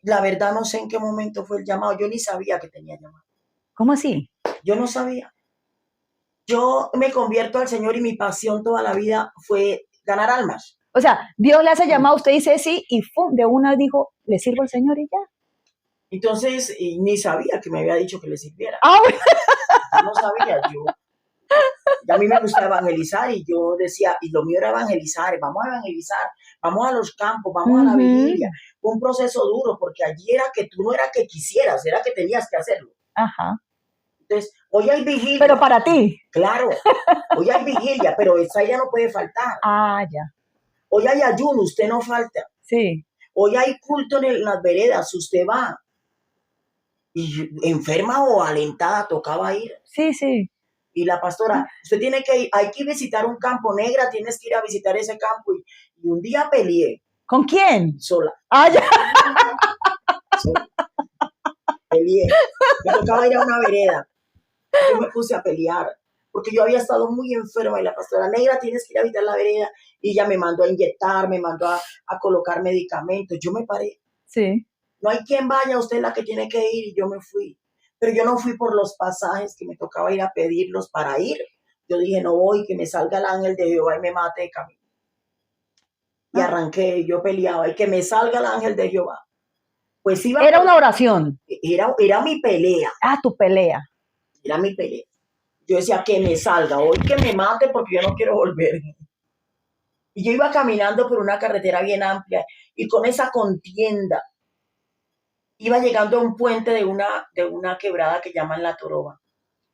La verdad no sé en qué momento fue el llamado. Yo ni sabía que tenía llamado. ¿Cómo así? Yo no sabía. Yo me convierto al Señor y mi pasión toda la vida fue ganar almas. O sea, Dios le hace llamado, usted dice sí y ¡fum! De una dijo, le sirvo al Señor y ya. Entonces, ni sabía que me había dicho que le sirviera. No sabía yo. Y a mí me gusta evangelizar y yo decía, y lo mío era evangelizar, vamos a evangelizar, vamos a los campos, vamos a la vigilia. Fue un proceso duro porque allí era que tú no era que quisieras, era que tenías que hacerlo. Ajá. Entonces, hoy hay vigilia. Pero para ti. Claro, hoy hay vigilia, pero esa ya no puede faltar. Ah, ya. Hoy hay ayuno, usted no falta. Sí. Hoy hay culto en las veredas, usted va. Y enferma o alentada tocaba ir. Sí, sí. Y la pastora, usted tiene que ir, hay que visitar un campo negra, tienes que ir a visitar ese campo. Y un día peleé. ¿Con quién? Sola. Ah, ya. Sola. Peleé. Me tocaba ir a una vereda. Yo me puse a pelear. porque yo había estado muy enferma y la pastora, Negra, tienes que ir a visitar la vereda, y ella me mandó a inyectar, me mandó a colocar medicamentos. Yo me paré. Sí. No hay quien vaya, usted es la que tiene que ir, y yo me fui. Pero yo no fui por los pasajes que me tocaba ir a pedirlos para ir. Yo dije, no voy, que me salga el ángel de Jehová y me mate de camino. Y arranqué, yo peleaba, y que me salga el ángel de Jehová. Pues iba. Era una oración. Era mi pelea. Ah, tu pelea. Era mi pelea. Yo decía, que me salga, hoy que me mate porque yo no quiero volver. Y yo iba caminando por una carretera bien amplia y con esa contienda iba llegando a un puente de una quebrada que llaman La Toroba.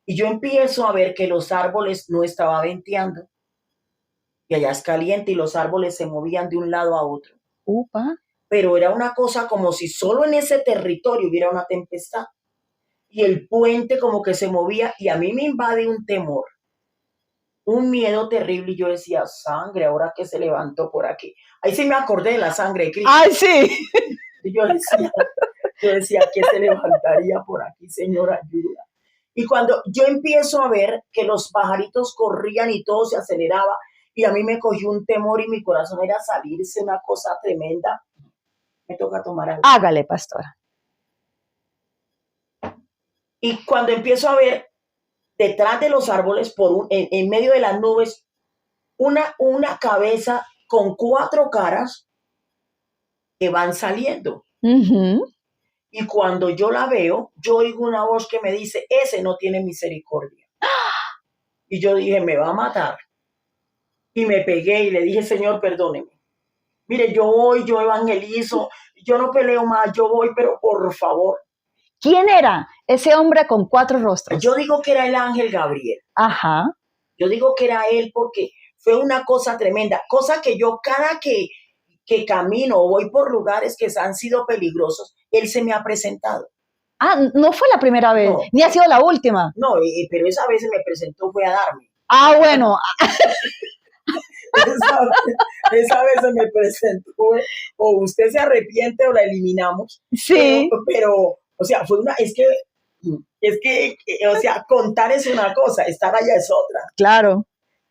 Y yo empiezo a ver que los árboles no estaban venteando. Y allá es caliente y los árboles se movían de un lado a otro. Upa. Pero era una cosa como si solo en ese territorio hubiera una tempestad. Y el puente como que se movía y a mí me invade un temor, un miedo terrible. Y yo decía, sangre, ahora que se levantó por aquí. Ahí sí me acordé de la sangre de Cristo. ¡Ay, sí! Y yo decía, ¿qué se levantaría por aquí, Señor, ayuda? Y cuando yo empiezo a ver que los pajaritos corrían y todo se aceleraba, y a mí me cogió un temor y mi corazón era salirse, una cosa tremenda, me toca tomar algo. Hágale, pastora. Y cuando empiezo a ver detrás de los árboles, en medio de las nubes, una cabeza con 4 caras que van saliendo. Uh-huh. Y cuando yo la veo, yo oigo una voz que me dice, ese no tiene misericordia. Y yo dije, me va a matar. Y me pegué y le dije, Señor, perdóneme. Mire, yo voy, yo evangelizo, yo no peleo más, yo voy, pero por favor. ¿Quién era ese hombre con 4 rostros? Yo digo que era el ángel Gabriel. Ajá. Yo digo que era él porque fue una cosa tremenda. Cosa que yo cada que camino o voy por lugares que han sido peligrosos, él se me ha presentado. Ah, no fue la primera vez, No. ni ha sido la última. No, pero esa vez se me presentó, fue a darme. Ah, bueno. Esa vez se me presentó, o usted se arrepiente o la eliminamos. Sí. Pero o sea, es que, o sea, contar es una cosa, estar allá es otra. Claro.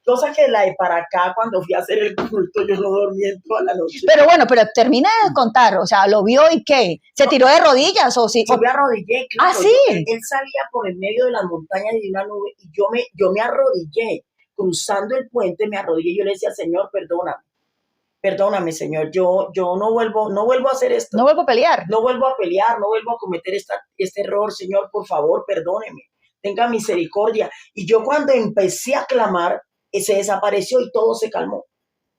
Cosa que la de para acá, cuando fui a hacer el culto, yo no dormí en toda la noche. Pero bueno, pero termina de contar, o sea, ¿lo vio y qué? ¿Se tiró de rodillas o sí? Yo me arrodillé, claro. Ah, sí. Él salía por el medio de las montañas y de una nube, y yo me arrodillé, cruzando el puente, me arrodillé, y yo le decía, Señor, perdóname, Señor, yo no vuelvo a hacer esto. No vuelvo a pelear. No vuelvo a pelear, no vuelvo a cometer este error, Señor, por favor, perdóneme, tenga misericordia. Y yo cuando empecé a clamar, se desapareció y todo se calmó.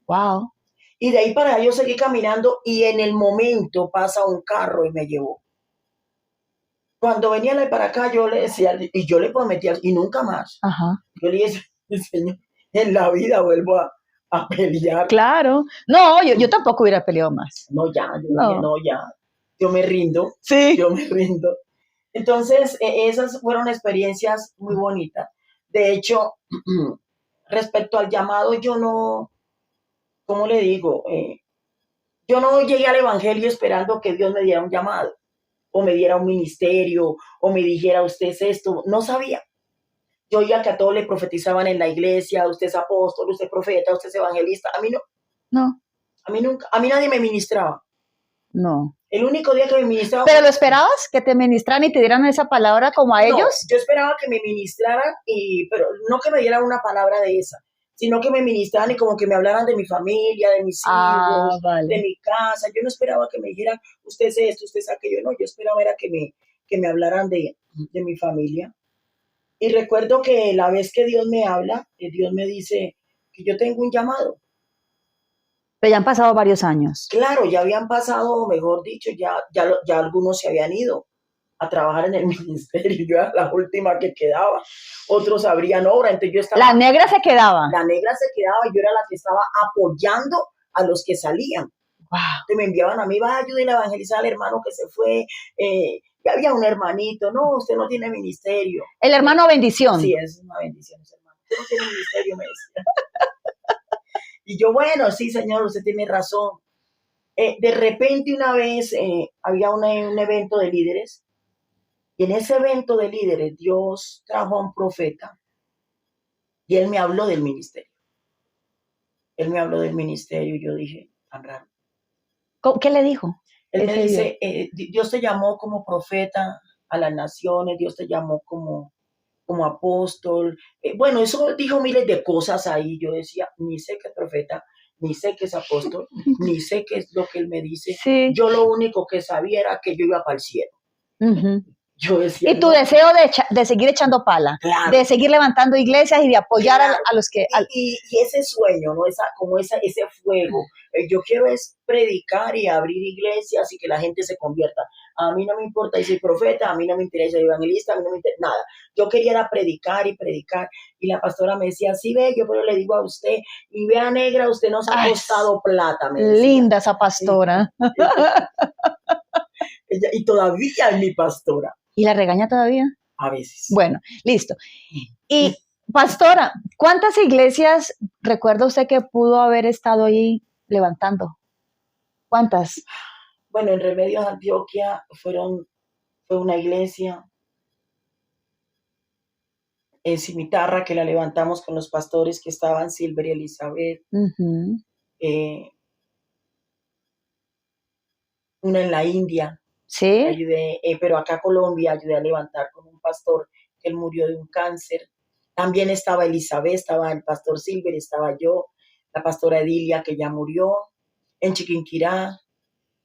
Wow. Y de ahí para allá yo seguí caminando y en el momento pasa un carro y me llevó. Cuando venía de para acá yo le decía, y yo le prometía, y nunca más. Ajá. Yo le dije, Señor, en la vida vuelvo a pelear. Claro. No, yo tampoco hubiera peleado más. No, ya, ya. Yo me rindo. Sí. Yo me rindo. Entonces, esas fueron experiencias muy bonitas. De hecho, respecto al llamado, yo no, ¿cómo le digo? Yo no llegué al evangelio esperando que Dios me diera un llamado, o me diera un ministerio, o me dijera, usted es esto. No sabía. Yo oía que a todos le profetizaban en la iglesia, usted es apóstol, usted es profeta, usted es evangelista. A mí no. No. A mí nunca. A mí nadie me ministraba. No. El único día que me ministraba... ¿Pero lo esperabas? ¿Que te ministraran y te dieran esa palabra como a ellos? Yo esperaba que me ministraran, pero no que me dieran una palabra de esa, sino que me ministraran y como que me hablaran de mi familia, de mis hijos, vale. de mi casa. Yo no esperaba que me dijeran, usted es esto, usted es aquello. No, yo esperaba era que me hablaran de mi familia. Y recuerdo que la vez que Dios me habla, Dios me dice que yo tengo un llamado. Pero ya han pasado varios años. Claro, ya habían pasado, mejor dicho, ya algunos se habían ido a trabajar en el ministerio. Yo era la última que quedaba. Otros abrían obra, entonces yo estaba... La negra se quedaba. La negra se quedaba y yo era la que estaba apoyando a los que salían. Wow. Entonces me enviaban a mí, va a ayudar a evangelizar al hermano que se fue. Ya había un hermanito, no, usted no tiene ministerio. El hermano bendición. Sí, es una bendición ese hermano. Usted no tiene ministerio, me decía. Y yo, bueno, sí, señor, usted tiene razón. De repente una vez había un evento de líderes, y en ese evento de líderes Dios trajo a un profeta Y él me habló del ministerio. Él me habló del ministerio y yo dije, tan raro. ¿Qué le dijo? Él me dice, Dios te llamó como profeta a las naciones, Dios te llamó como apóstol. Bueno, eso dijo miles de cosas ahí. Yo decía, ni sé qué es profeta, ni sé qué es apóstol, ni sé qué es lo que él me dice. Sí. Yo lo único que sabía era que yo iba para el cielo. Yo decía, y tu deseo de seguir echando pala, claro, de seguir levantando iglesias y de apoyar claro, a los que... Y ese sueño, ¿no? Ese fuego. Yo quiero es predicar y abrir iglesias y que la gente se convierta. A mí no me importa si soy profeta, a mí no me interesa ser evangelista, a mí no me interesa nada. Yo quería era predicar y predicar. Y la pastora me decía, sí, ve, yo pero le digo a usted, y vea negra, usted nos ha costado plata. Me decía. Linda esa pastora. Y todavía es mi pastora. ¿Y la regaña todavía? A veces. Bueno, listo. Y pastora, ¿cuántas iglesias recuerda usted que pudo haber estado ahí levantando? ¿Cuántas? Bueno, en Remedios Antioquia fue una iglesia. En Cimitarra, que la levantamos con los pastores que estaban, Silver y Elizabeth. Una en la India. Sí. Ayudé, pero acá Colombia ayudé a levantar con un pastor que él murió de un cáncer. También estaba Elizabeth, estaba el pastor Silver, estaba yo, la pastora Edilia, que ya murió. En Chiquinquirá,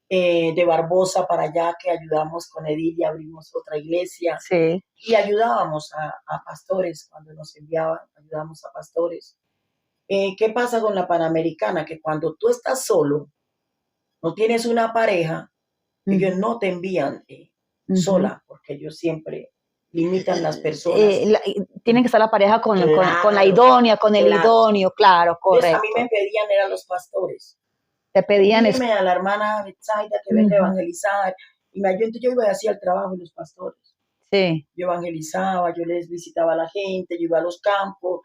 de Barbosa para allá, que ayudamos con Edilia, abrimos otra iglesia. Sí. Y ayudábamos a pastores cuando nos enviaban, ayudábamos a pastores. ¿Qué pasa con la Panamericana? Que cuando tú estás solo, no tienes una pareja, ellos no te envían sola, porque ellos siempre limitan las personas. Tiene que estar la pareja con la idónea, con el idóneo, claro, correcto. Entonces, a mí me pedían, eran los pastores. Te pedían Dime a la hermana Betsaida que venga a evangelizar. Y yo iba y hacía el trabajo de los pastores. Sí. Yo evangelizaba, yo les visitaba a la gente, yo iba a los campos,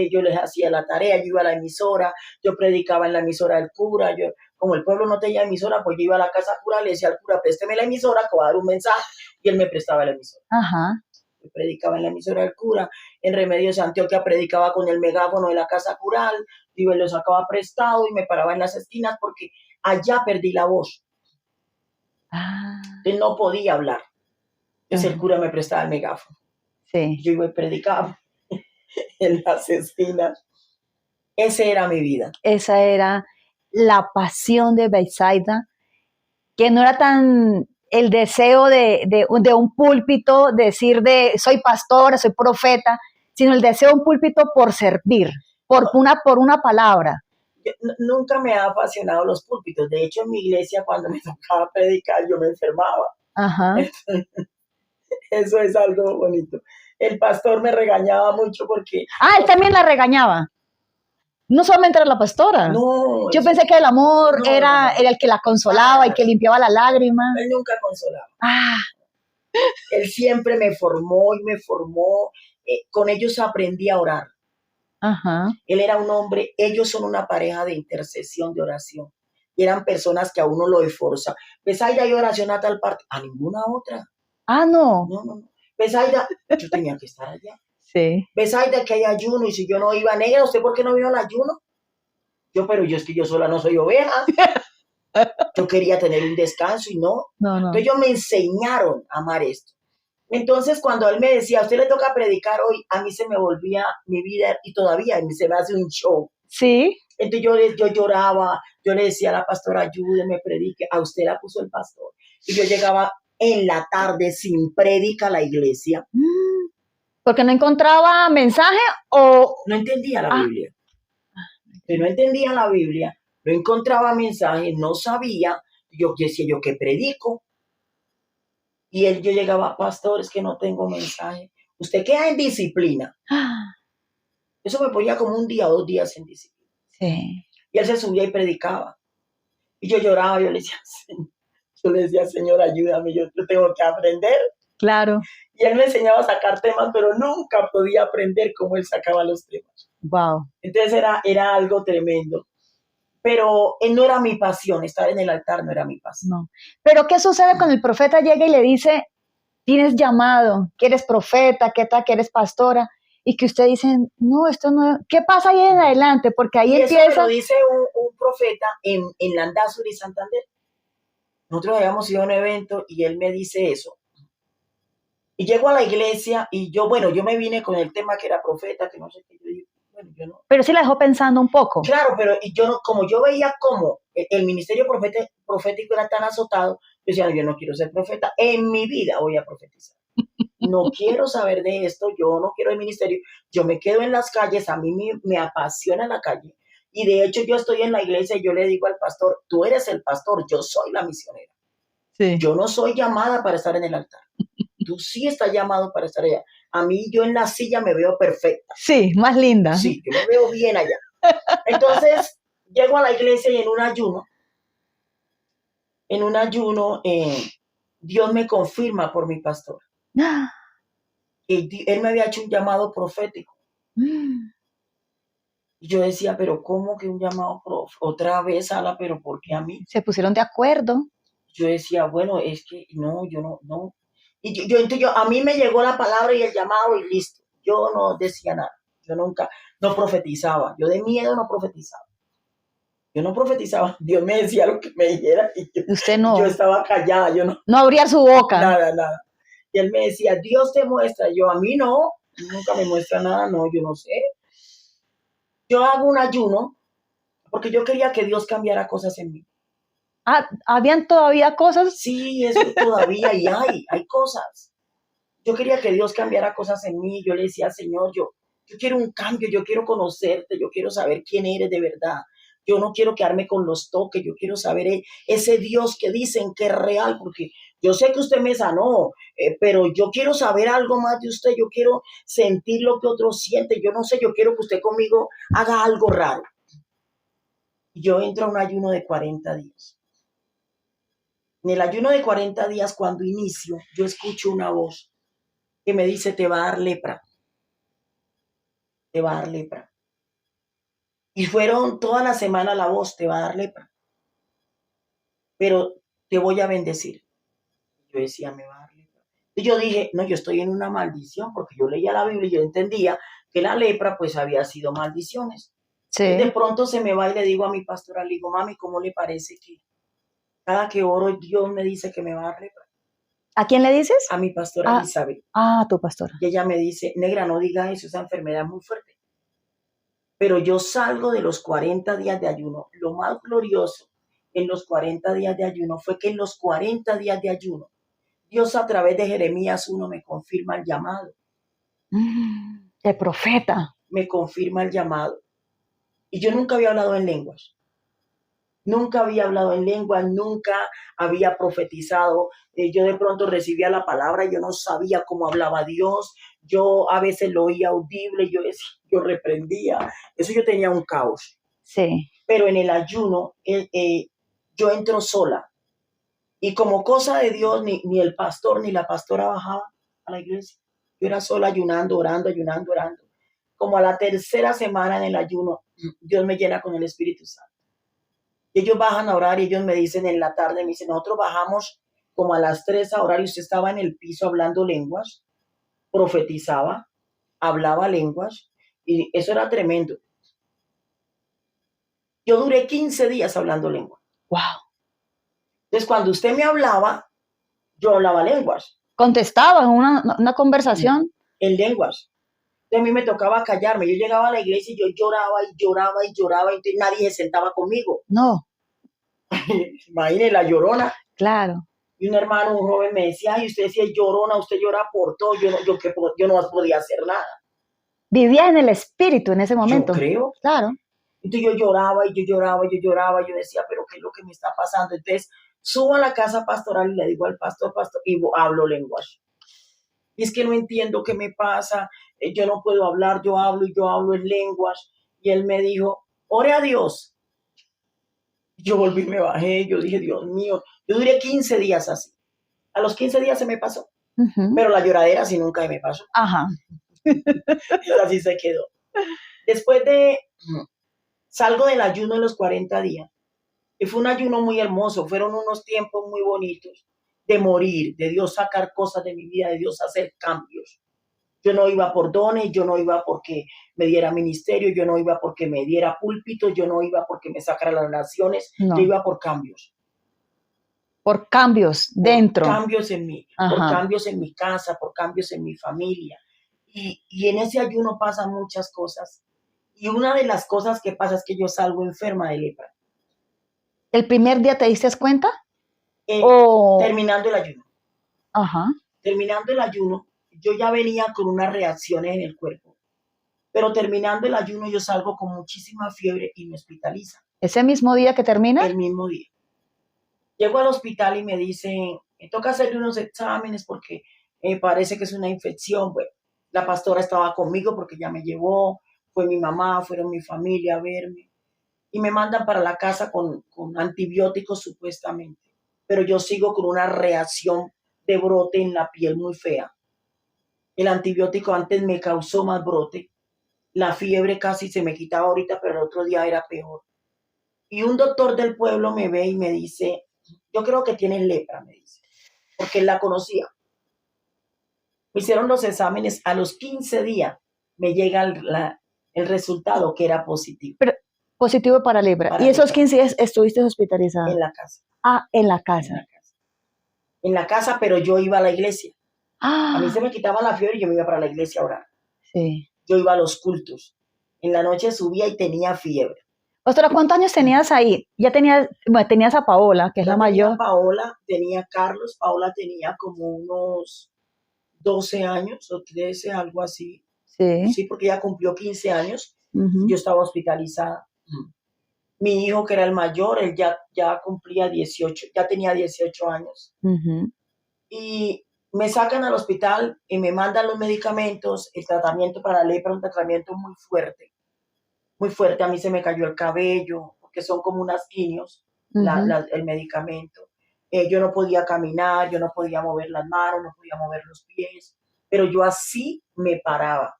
yo les hacía la tarea, yo iba a la emisora, yo predicaba en la emisora del cura, como el pueblo no tenía emisora, pues yo iba a la casa cura, le decía al cura, présteme la emisora, que voy a dar un mensaje, y él me prestaba la emisora. Yo predicaba en la emisora del cura, en Remedios Antioquia predicaba con el megáfono de la casa cural, yo lo sacaba prestado y me paraba en las esquinas porque allá perdí la voz. Entonces no podía hablar. Entonces el cura me prestaba el megáfono. Sí. Yo iba y predicaba en las esquinas. Esa era mi vida. Esa era la pasión de Betsaida, que no era tan el deseo de un púlpito, decir soy pastora, soy profeta, sino el deseo de un púlpito por servir, por una palabra. Nunca me ha apasionado los púlpitos. De hecho, en mi iglesia, cuando me tocaba predicar, yo me enfermaba. Eso es algo bonito. El pastor me regañaba mucho porque... él también la regañaba. No solamente era la pastora. No. Yo pensé que el amor era el que la consolaba y que limpiaba la lágrima. Él nunca consolaba. Él siempre me formó y me formó. Con ellos aprendí a orar. Él era un hombre, ellos son una pareja de intercesión, de oración. Y eran personas que a uno lo esforza. Betsaida, hay oración a tal parte. A ninguna otra. No. No. Betsaida, yo tenía que estar allá. Sí. Betsaida, que hay ayuno, y si yo no iba, negra, ¿usted por qué no vino al ayuno? Pero es que yo sola no soy oveja. Yo quería tener un descanso y no. Entonces ellos me enseñaron a amar esto. Entonces cuando él me decía, a usted le toca predicar hoy, a mí se me volvía mi vida y todavía se me hace un show. Sí. Entonces yo lloraba, yo le decía a la pastora, ayúdeme, predique. A usted la puso el pastor. Y yo llegaba en la tarde sin prédica a la iglesia. ¿Porque no encontraba mensaje o...? No entendía la Biblia. Yo no entendía la Biblia, no encontraba mensaje, no sabía. Yo decía, ¿yo qué predico? Y yo llegaba, pastor, es que no tengo mensaje. Usted queda en disciplina. Eso me ponía como 1 día o 2 días en disciplina. Sí. Y él se subía y predicaba. Y yo lloraba, yo le decía, Señor, ayúdame, yo tengo que aprender. Claro. Y él me enseñaba a sacar temas, pero nunca podía aprender cómo él sacaba los temas. Wow. Entonces era algo tremendo. Pero no era mi pasión, estar en el altar no era mi pasión. No. Pero ¿qué sucede cuando el profeta llega y le dice, tienes llamado, que eres profeta, que eres pastora? y que usted dice, no, esto no, ¿qué pasa ahí en adelante? Porque ahí y empieza... eso me lo dice un profeta en Landazuri, Santander. Nosotros habíamos ido a un evento y él me dice eso. Y llego a la iglesia y yo me vine con el tema que era profeta, que no sé qué. Yo digo, bueno, yo no. Pero sí la dejó pensando un poco. Claro, pero yo no, como yo veía cómo el ministerio profético era tan azotado, yo decía, yo no quiero ser profeta, en mi vida voy a profetizar. No quiero saber de esto, yo no quiero el ministerio, yo me quedo en las calles, a mí me apasiona la calle. Y de hecho yo estoy en la iglesia y yo le digo al pastor, tú eres el pastor, yo soy la misionera. Sí. Yo no soy llamada para estar en el altar. Tú sí estás llamado para estar allá. A mí yo en la silla me veo perfecta. Sí, más linda. Sí, yo me veo bien allá. Entonces llego a la iglesia y en un ayuno, Dios me confirma por mi pastor. Él me había hecho un llamado profético. Y yo decía, pero ¿cómo que un llamado otra vez, Ala? ¿Pero por qué a mí? Se pusieron de acuerdo. Yo decía, bueno, es que no, yo no. Y a mí me llegó la palabra y el llamado y listo. Yo no decía nada. Yo nunca, no profetizaba. Yo de miedo no profetizaba. Yo no profetizaba. Dios me decía lo que me dijera y usted no. Yo estaba callada. Yo no abría su boca. Nada. Y él me decía, Dios te muestra. Yo, a mí no. Nunca me muestra nada. No, yo no sé. Yo hago un ayuno porque yo quería que Dios cambiara cosas en mí. Ah, ¿habían todavía cosas? Sí, eso todavía y hay cosas. Yo quería que Dios cambiara cosas en mí. Yo le decía, Señor, yo quiero un cambio, yo quiero conocerte, yo quiero saber quién eres de verdad. Yo no quiero quedarme con los toques, yo quiero saber ese Dios que dicen que es real, porque yo sé que usted me sanó, pero yo quiero saber algo más de usted, yo quiero sentir lo que otros sienten, yo no sé, yo quiero que usted conmigo haga algo raro. Y yo entro a un ayuno de 40 días. En el ayuno de 40 días, cuando inicio, yo escucho una voz que me dice, te va a dar lepra. Te va a dar lepra. Y fueron toda la semana la voz, te va a dar lepra. Pero te voy a bendecir. Yo decía, me va a dar lepra. Y yo dije, no, yo estoy en una maldición, porque yo leía la Biblia y yo entendía que la lepra pues había sido maldiciones. Sí. Y de pronto se me va y le digo a mi pastora, le digo, mami, ¿cómo le parece que cada que oro Dios me dice que me va a dar lepra? ¿A quién le dices? A mi pastora Elizabeth. Tu pastora. Y ella me dice, negra, no diga eso, esa enfermedad es muy fuerte. Pero yo salgo de los 40 días de ayuno. Lo más glorioso en los 40 días de ayuno fue que en los 40 días de ayuno, Dios a través de Jeremías 1 me confirma el llamado. El profeta. Me confirma el llamado. Y yo nunca había hablado en lenguas. Nunca había hablado en lengua, nunca había profetizado. Yo de pronto recibía la palabra, yo no sabía cómo hablaba Dios. Yo a veces lo oía audible, yo reprendía. Eso yo tenía un caos. Sí. Pero en el ayuno, yo entro sola. Y como cosa de Dios, ni el pastor ni la pastora bajaban a la iglesia. Yo era sola ayunando, orando. Como a la tercera semana en el ayuno, Dios me llena con el Espíritu Santo. Ellos bajan a orar y ellos me dicen en la tarde, me dicen, nosotros bajamos como a las 3 a orar y usted estaba en el piso hablando lenguas, profetizaba, hablaba lenguas y eso era tremendo. Yo duré 15 días hablando lenguas. Wow. Entonces cuando usted me hablaba, yo hablaba lenguas. ¿Contestaba en una conversación? En lenguas. Entonces a mí me tocaba callarme. Yo llegaba a la iglesia y yo lloraba y entonces nadie se sentaba conmigo. No. Imagínese la llorona. Claro. Y un hermano, un joven me decía, ay, usted sí es llorona, usted llora por todo, yo no podía hacer nada. Vivía en el espíritu en ese momento. Yo creo. Claro. Entonces yo lloraba, yo decía, pero ¿qué es lo que me está pasando? Entonces subo a la casa pastoral y le digo al pastor, y hablo lenguas. Y es que no entiendo qué me pasa, yo no puedo hablar, yo hablo en lenguas. Y él me dijo, ore a Dios. Yo volví, me bajé, yo dije, Dios mío, yo duré 15 días así. A los 15 días se me pasó, pero la lloradera sí nunca me pasó. Ajá. Así se quedó. Después salgo del ayuno en los 40 días. Y fue un ayuno muy hermoso, fueron unos tiempos muy bonitos de morir, de Dios sacar cosas de mi vida, de Dios hacer cambios. Yo no iba por dones, yo no iba porque me diera ministerio, yo no iba porque me diera púlpito, yo no iba porque me sacara las naciones, yo No. iba por cambios. Por cambios dentro. Por cambios en mí, por cambios en mi casa, por cambios en mi familia. Y en ese ayuno pasan muchas cosas. Y una de las cosas que pasa es que yo salgo enferma de lepra. ¿El primer día te diste cuenta? Terminando el ayuno. Ajá. Terminando el ayuno, yo ya venía con unas reacciones en el cuerpo. Pero terminando el ayuno yo salgo con muchísima fiebre y me hospitalizan. ¿Ese mismo día que termina? El mismo día. Llego al hospital y me dicen, me toca hacerle unos exámenes porque me parece que es una infección. Bueno, la pastora estaba conmigo porque ya me llevó, fue mi mamá, fueron mi familia a verme. Y me mandan para la casa con antibióticos supuestamente. Pero yo sigo con una reacción de brote en la piel muy fea. El antibiótico antes me causó más brote. La fiebre casi se me quitaba ahorita, pero el otro día era peor. Y un doctor del pueblo me ve y me dice, yo creo que tienes lepra, me dice, porque él la conocía. Me hicieron los exámenes, a los 15 días me llega el resultado que era positivo. Pero, positivo para lepra. Para ¿Y esos lepra. 15 días estuviste hospitalizada? En la casa. Ah, en la casa. En la casa, pero yo iba a la iglesia. Ah. A mí se me quitaba la fiebre y yo me iba para la iglesia a orar. Sí. Yo iba a los cultos. En la noche subía y tenía fiebre. Pastora, ¿cuántos años tenías ahí? Ya tenías a Paola, que es la mayor. Paola, tenía Carlos, Paola tenía como unos 12 años o 13, algo así. Sí. Sí, porque ella cumplió 15 años. Yo estaba hospitalizada. Mi hijo, que era el mayor, él ya cumplía 18, ya tenía 18 años. Y me sacan al hospital y me mandan los medicamentos, el tratamiento para la lepra, un tratamiento muy fuerte. Muy fuerte, a mí se me cayó el cabello, porque son como unas quimios, el medicamento. Yo no podía caminar, yo no podía mover las manos, no podía mover los pies, pero yo así me paraba.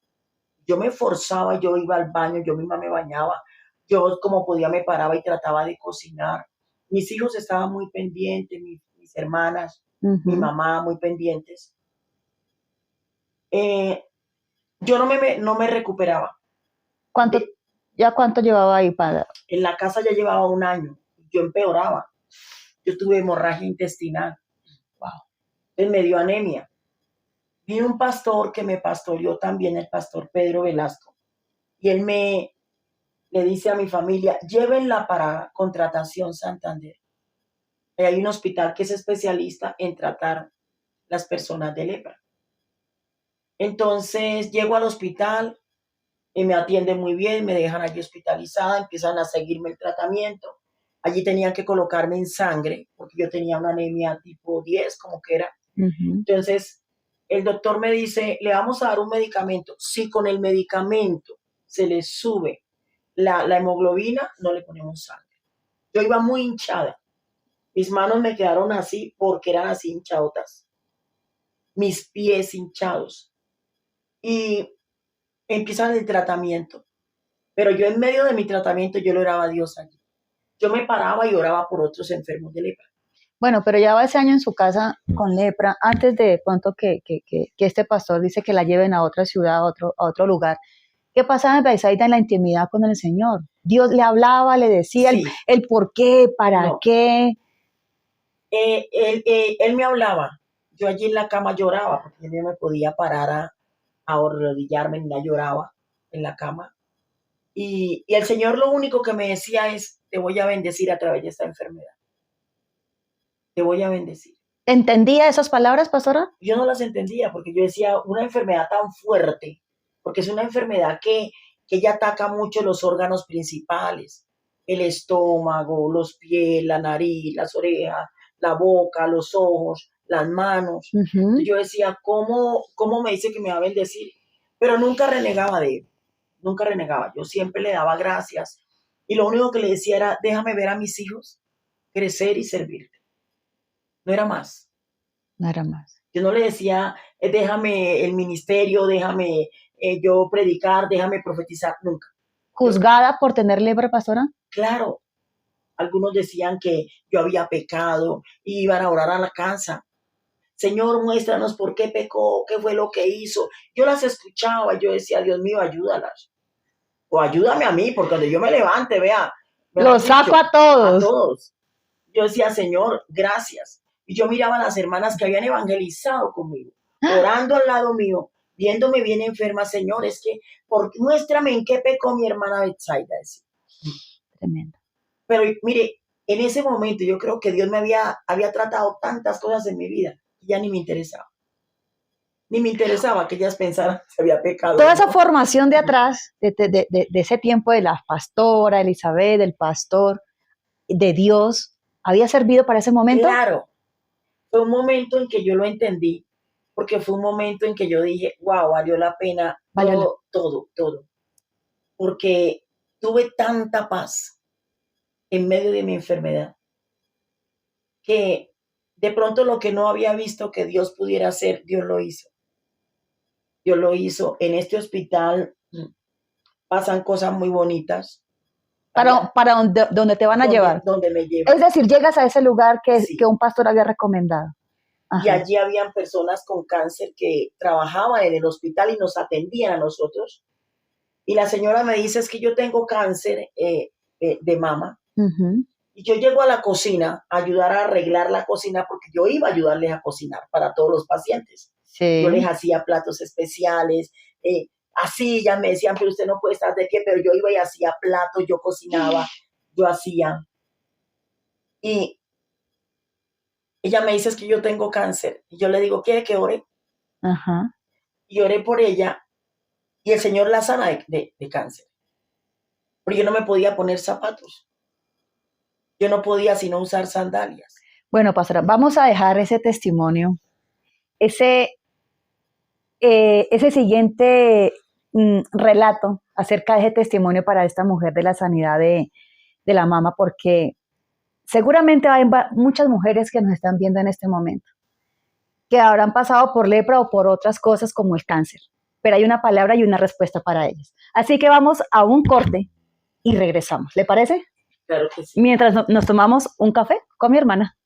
Yo me forzaba, yo iba al baño, yo misma me bañaba, yo como podía me paraba y trataba de cocinar. Mis hijos estaban muy pendientes, mis hermanas, mi mamá muy pendientes. Yo no me recuperaba. ¿Cuánto llevaba ahí para? En la casa ya llevaba un año, yo empeoraba. Yo tuve hemorragia intestinal. Wow. Entonces me dio anemia. Vino un pastor que me pastoreó también, el pastor Pedro Velasco. Y él le dice a mi familia, llévenla para Contratación Santander. Hay un hospital que es especialista en tratar las personas de lepra. Entonces llego al hospital y me atienden muy bien, me dejan allí hospitalizada, empiezan a seguirme el tratamiento. Allí tenían que colocarme en sangre, porque yo tenía una anemia tipo 10, como que era. Entonces, el doctor me dice, le vamos a dar un medicamento. Si con el medicamento se le sube la hemoglobina, no le ponemos sangre. Yo iba muy hinchada. Mis manos me quedaron así porque eran así hinchadotas. Mis pies hinchados. Y empiezan el tratamiento. Pero yo en medio de mi tratamiento, yo le oraba a Dios allí. Yo me paraba y oraba por otros enfermos de lepra. Bueno, pero ya va ese año en su casa con lepra, antes de pronto que este pastor dice que la lleven a otra ciudad, a otro lugar. ¿Qué pasaba en la intimidad con el Señor? Dios le hablaba, le decía sí. el por qué, para qué. Él me hablaba. Yo allí en la cama lloraba, porque yo no me podía parar a arrodillarme, ni lloraba en la cama. Y el Señor lo único que me decía es, te voy a bendecir a través de esta enfermedad. Te voy a bendecir. ¿Entendía esas palabras, pastora? Yo no las entendía, porque yo decía, una enfermedad tan fuerte, porque es una enfermedad que ya ataca mucho los órganos principales, el estómago, los pies, la nariz, las orejas, la boca, los ojos, las manos. Yo decía, ¿cómo me dice que me va a bendecir? Pero nunca renegaba de él, nunca renegaba. Yo siempre le daba gracias. Y lo único que le decía era, déjame ver a mis hijos crecer y servirte. No era más. No era más. Yo no le decía, déjame el ministerio, déjame yo predicar, déjame profetizar, nunca. ¿Juzgada por tener lepra, pastora? Claro. Algunos decían que yo había pecado y iban a orar a la casa. Señor, muéstranos por qué pecó, qué fue lo que hizo. Yo las escuchaba y yo decía, Dios mío, ayúdalas. O ayúdame a mí, porque cuando yo me levante, vea. Los saco a todos. A todos. Yo decía, Señor, gracias. Y yo miraba a las hermanas que habían evangelizado conmigo, orando al lado mío, viéndome bien enferma. Señor, es que, muéstrame en qué pecó mi hermana Betsaida. Tremendo. Pero mire, en ese momento yo creo que Dios me había tratado tantas cosas en mi vida que ya ni me interesaba. Ni me interesaba que ellas pensaran que se había pecado. Toda esa formación de atrás, de ese tiempo de la pastora, Elizabeth, del pastor, de Dios, ¿había servido para ese momento? Claro. Fue un momento en que yo lo entendí, porque fue un momento en que yo dije, wow, valió la pena todo. Porque tuve tanta paz en medio de mi enfermedad, que de pronto lo que no había visto que Dios pudiera hacer, Dios lo hizo. Dios lo hizo. En este hospital pasan cosas muy bonitas. Para donde te van a llevar. Donde me llevan. Es decir, llegas a ese lugar que un pastor había recomendado. Ajá. Y allí habían personas con cáncer que trabajaban en el hospital y nos atendían a nosotros. Y la señora me dice, es que yo tengo cáncer de mama. Uh-huh. Y yo llego a la cocina a ayudar a arreglar la cocina porque yo iba a ayudarles a cocinar para todos los pacientes. Sí. Yo les hacía platos especiales. Así ya me decían, pero usted no puede estar de pie, pero yo iba y hacía platos, yo cocinaba, yo hacía. Y ella me dice, es que yo tengo cáncer. Y yo le digo, ¿quiere que ore? Uh-huh. Y oré por ella. Y el Señor la sana de cáncer. Pero yo no me podía poner zapatos. Yo no podía sino usar sandalias. Bueno, pastora, vamos a dejar ese testimonio, ese siguiente relato acerca de ese testimonio para esta mujer de la sanidad de la mama, porque seguramente hay muchas mujeres que nos están viendo en este momento, que habrán pasado por lepra o por otras cosas como el cáncer, pero hay una palabra y una respuesta para ellas. Así que vamos a un corte y regresamos. ¿Le parece? Claro que sí. Mientras nos tomamos un café con mi hermana.